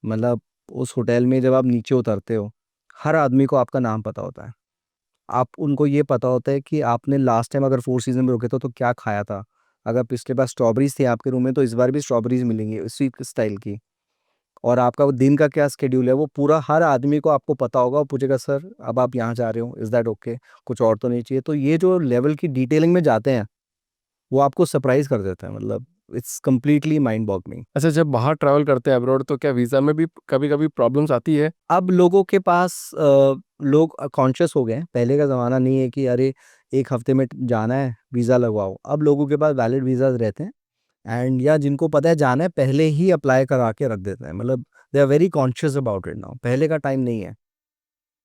Speaker 1: मतलब उस होटल में जब आप नीचे उतरते हो, हर आदमी को आपका नाम पता होता है। आप उनको ये पता होता है कि आपने लास्ट टाइम अगर फोर सीजन में रुके तो क्या खाया था। अगर पिछले बार स्ट्रॉबेरीज थी आपके रूम में, तो इस बार भी स्ट्रॉबेरीज मिलेंगी उसी स्टाइल की। और आपका वो दिन का क्या स्केड्यूल है, वो पूरा हर आदमी को आपको पता होगा। वो पूछेगा सर अब आप यहाँ जा रहे हो, इज़ दैट ओके, कुछ और तो नहीं चाहिए। तो ये जो लेवल की डिटेलिंग में जाते हैं, वो आपको सरप्राइज कर देता है। मतलब इट्स कंप्लीटली माइंड बॉगलिंग।
Speaker 2: अच्छा, जब बाहर ट्रैवल करते हैं अब्रॉड, तो क्या वीज़ा में भी कभी कभी प्रॉब्लम्स आती है?
Speaker 1: अब लोगों के पास लोग कॉन्शियस हो गए हैं। पहले का ज़माना नहीं है कि अरे 1 हफ्ते में जाना है, वीज़ा लगवाओ। अब लोगों के पास वैलिड वीज़ाज़ रहते हैं, एंड या जिनको पता है जाना है, पहले ही अप्लाई करा के रख देते हैं। मतलब they are very conscious about it now, पहले का टाइम नहीं है।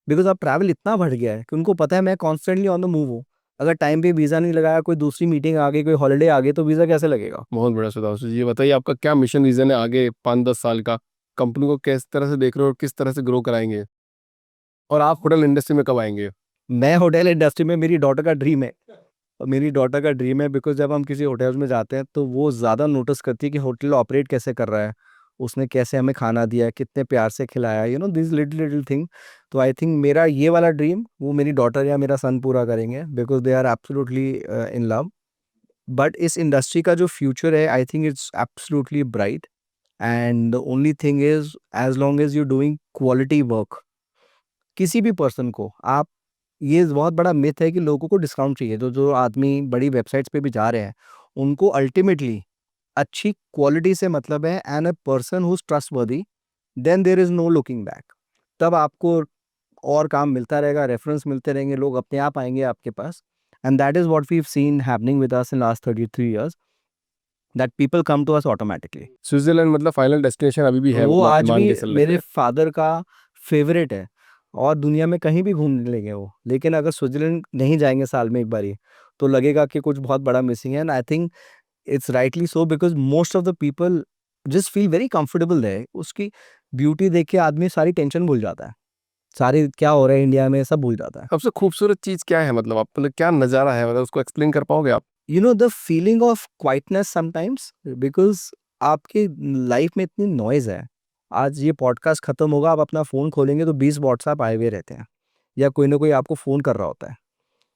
Speaker 1: बिकॉज़ अब ट्रैवल इतना बढ़ गया है कि उनको पता है मैं कॉन्स्टेंटली ऑन द मूव हूँ। अगर टाइम पे वीज़ा नहीं लगाया, कोई दूसरी मीटिंग आ गई, कोई हॉलिडे आ गई, तो वीज़ा कैसे लगेगा?
Speaker 2: बहुत बड़ा सुझाव सर। ये बताइए, आपका क्या मिशन विजन है आगे 5-10 साल का? कंपनी को किस तरह से देख रहे हो और किस तरह से ग्रो कराएंगे? और आप होटल इंडस्ट्री में कब आएंगे?
Speaker 1: मैं होटल इंडस्ट्री में, मेरी डॉटर का ड्रीम है। और मेरी डॉटर का ड्रीम है, बिकॉज़ जब हम किसी होटल्स में जाते हैं, तो वो ज़्यादा नोटिस करती है कि होटल ऑपरेट कैसे कर रहा है, उसने कैसे हमें खाना दिया है, कितने प्यार से खिलाया, दिस लिटिल लिटिल थिंग। तो आई थिंक मेरा ये वाला ड्रीम वो मेरी डॉटर या मेरा सन पूरा करेंगे, because they are absolutely in love. But इस इंडस्ट्री का जो फ्यूचर है, I think it's absolutely bright. And the only thing is, as long as you doing quality work, किसी भी पर्सन को आप, ये बहुत बड़ा मिथ है कि लोगों को डिस्काउंट चाहिए। जो जो आदमी बड़ी वेबसाइट्स पे भी जा रहे हैं, उनको अल्टीमेटली अच्छी क्वालिटी से मतलब है, and a person who is trustworthy, then there is no looking back. तब आपको और काम मिलता रहेगा, रेफरेंस मिलते रहेंगे, लोग अपने आप आएँगे आपके पास। And that is what we have seen happening with us in last 33 years, that people come to us automatically.
Speaker 2: Switzerland मतलब फाइनल डेस्टिनेशन अभी भी है,
Speaker 1: वो
Speaker 2: मान
Speaker 1: आज
Speaker 2: मान
Speaker 1: भी
Speaker 2: के चल रहे
Speaker 1: मेरे
Speaker 2: हैं।
Speaker 1: फादर का फेवरेट है, और दुनिया में कहीं भी घूमने लेंगे वो। लेकिन अगर स्विट्ज़रलैंड नहीं जाएँगे साल में एक बारी, तो लगेगा कि कुछ बहुत बड़ा मिसिंग है। And I think it's rightly so, because most of the people just feel very comfortable there. उसकी ब्यूटी देख के आदमी सारी टेंशन भूल जाता है। सारी क्या हो रहा है इंडिया में, सब भूल जाता है।
Speaker 2: सबसे खूबसूरत चीज़ क्या है? मतलब आप, मतलब क्या नज़ारा है? मतलब उसको एक्सप्लेन कर पाओगे आप?
Speaker 1: The feeling of quietness sometimes, because आपकी लाइफ में इतनी नॉइज़ है। आज ये पॉडकास्ट खत्म होगा, आप अपना फ़ोन खोलेंगे तो 20 व्हाट्सएप आए हुए रहते हैं, या कोई ना कोई आपको फ़ोन कर रहा होता है।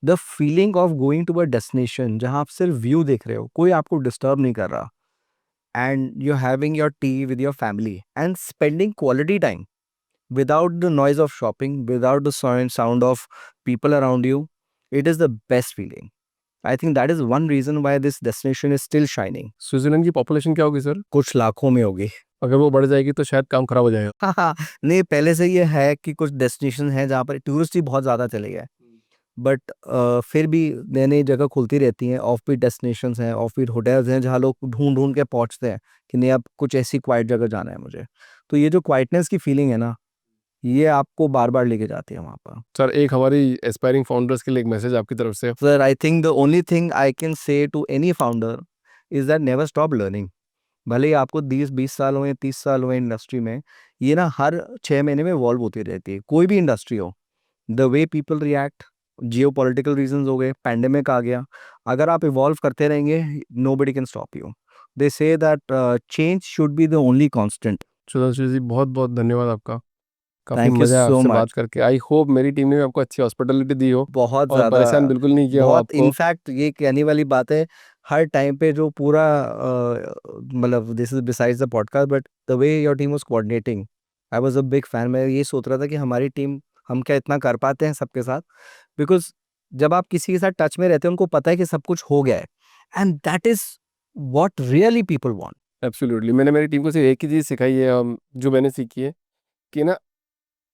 Speaker 1: The feeling of going to a destination जहाँ आप सिर्फ व्यू देख रहे हो, कोई आपको डिस्टर्ब नहीं कर रहा, and you are having your tea with your family and spending quality time, without the noise of shopping, without the sound of people around you, it is the best feeling. I think that is one reason why this destination is still shining.
Speaker 2: Switzerland की population क्या होगी sir?
Speaker 1: कुछ लाखों में होगी।
Speaker 2: अगर वो बढ़ जाएगी तो शायद काम खराब हो जाएगा।
Speaker 1: हाँ, नहीं, पहले से ये है कि कुछ डेस्टिनेशन है जहाँ पर टूरिस्ट ही बहुत ज़्यादा चले गए, बट फिर भी नई नई जगह खुलती रहती हैं, ऑफ बीट डेस्टिनेशंस हैं, ऑफ बीट होटल्स हैं जहाँ लोग ढूंढ ढूंढ के पहुँचते हैं कि नहीं अब कुछ ऐसी क्वाइट जगह जाना है मुझे। तो ये जो क्वाइटनेस की फीलिंग है ना, ये आपको बार बार लेके जाती है वहाँ पर।
Speaker 2: सर एक हमारी एस्पायरिंग फाउंडर्स के लिए एक मैसेज आपकी तरफ से।
Speaker 1: Sir, I think the only thing I can say to any founder is that never stop learning. भले ही आपको 20 साल हुए, 30 साल हुए इंडस्ट्री में, ये ना हर 6 महीने में इवॉल्व होती रहती है, कोई भी इंडस्ट्री हो। The way people react, geopolitical reason हो गए, पैंडेमिक आ गया, अगर आप इवॉल्व करते रहेंगे, nobody can stop you. They say that change should be the only constant.
Speaker 2: Sudhanshu ji बहुत बहुत धन्यवाद आपका, काफ़ी
Speaker 1: थैंक यू
Speaker 2: मज़ा आया
Speaker 1: सो
Speaker 2: आपसे
Speaker 1: मच।
Speaker 2: बात करके। आई होप मेरी टीम ने भी आपको अच्छी हॉस्पिटलिटी दी हो
Speaker 1: बहुत
Speaker 2: और
Speaker 1: ज़्यादा,
Speaker 2: परेशान बिल्कुल नहीं किया हो
Speaker 1: बहुत,
Speaker 2: आपको।
Speaker 1: इनफैक्ट ये कहने वाली बात है, हर टाइम पे जो पूरा मतलब this is besides the podcast, but the way your team was coordinating, I was a big fan. मैं ये सोच रहा था कि हमारी टीम, हम क्या इतना कर पाते हैं सबके साथ, बिकॉज जब आप किसी के साथ टच में रहते हैं, उनको पता है कि सब कुछ हो गया है, and that is what really people want.
Speaker 2: Absolutely, मैंने मेरी टीम को सिर्फ एक ही चीज़ सिखाई है, जो मैंने सीखी है कि ना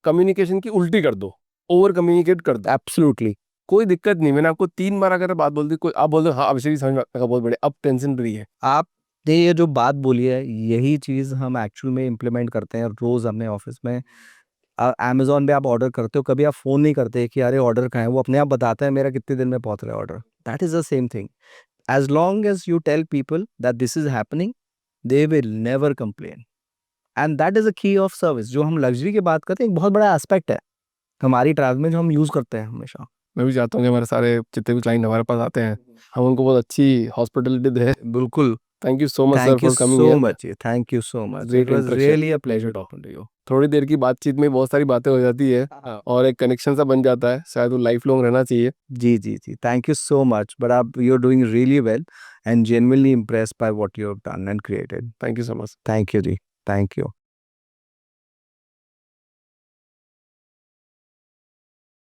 Speaker 2: कम्युनिकेशन की उल्टी कर दो, ओवर कम्युनिकेट कर दो,
Speaker 1: एब्सोल्युटली।
Speaker 2: कोई दिक्कत नहीं। मैंने आपको 3 बार अगर बात बोल दी, कोई आप बोल दो हाँ अभिषेक जी समझ में आएगा, बहुत बढ़िया, अब टेंशन फ्री है।
Speaker 1: आपने ये जो बात बोली है, यही चीज़ हम एक्चुअल में इम्प्लीमेंट करते हैं रोज़ अपने ऑफिस में। अमेज़न पे आप ऑर्डर करते हो, कभी आप फ़ोन नहीं करते कि अरे ऑर्डर कहाँ है, वो अपने आप बताता है मेरा कितने दिन में पहुँच रहा है order. That is the same thing. As long as you tell people that this is happening, they will never complain, and that is a key of service. जो हम लग्ज़री की बात करते हैं, एक बहुत बड़ा एस्पेक्ट है हमारी ट्रैवल में, जो हम यूज़ करते हैं हमेशा।
Speaker 2: मैं भी चाहता हूँ कि हमारे सारे जितने भी क्लाइंट हमारे पास आते हैं, हम उनको बहुत अच्छी हॉस्पिटलिटी दें।
Speaker 1: बिल्कुल।
Speaker 2: Thank you so much sir
Speaker 1: thank you
Speaker 2: for coming
Speaker 1: so
Speaker 2: here,
Speaker 1: much, thank you so much, it
Speaker 2: great
Speaker 1: was
Speaker 2: interaction.
Speaker 1: Really a pleasure talking to you.
Speaker 2: थोड़ी देर की बातचीत में बहुत सारी बातें हो जाती है और एक कनेक्शन सा बन जाता है, शायद वो लाइफ लॉन्ग रहना चाहिए।
Speaker 1: जी, जी, जी। Thank you so much. But you're doing really well and genuinely impressed by what you have done and created.
Speaker 2: Thank you so much.
Speaker 1: Thank you, जी. Thank you.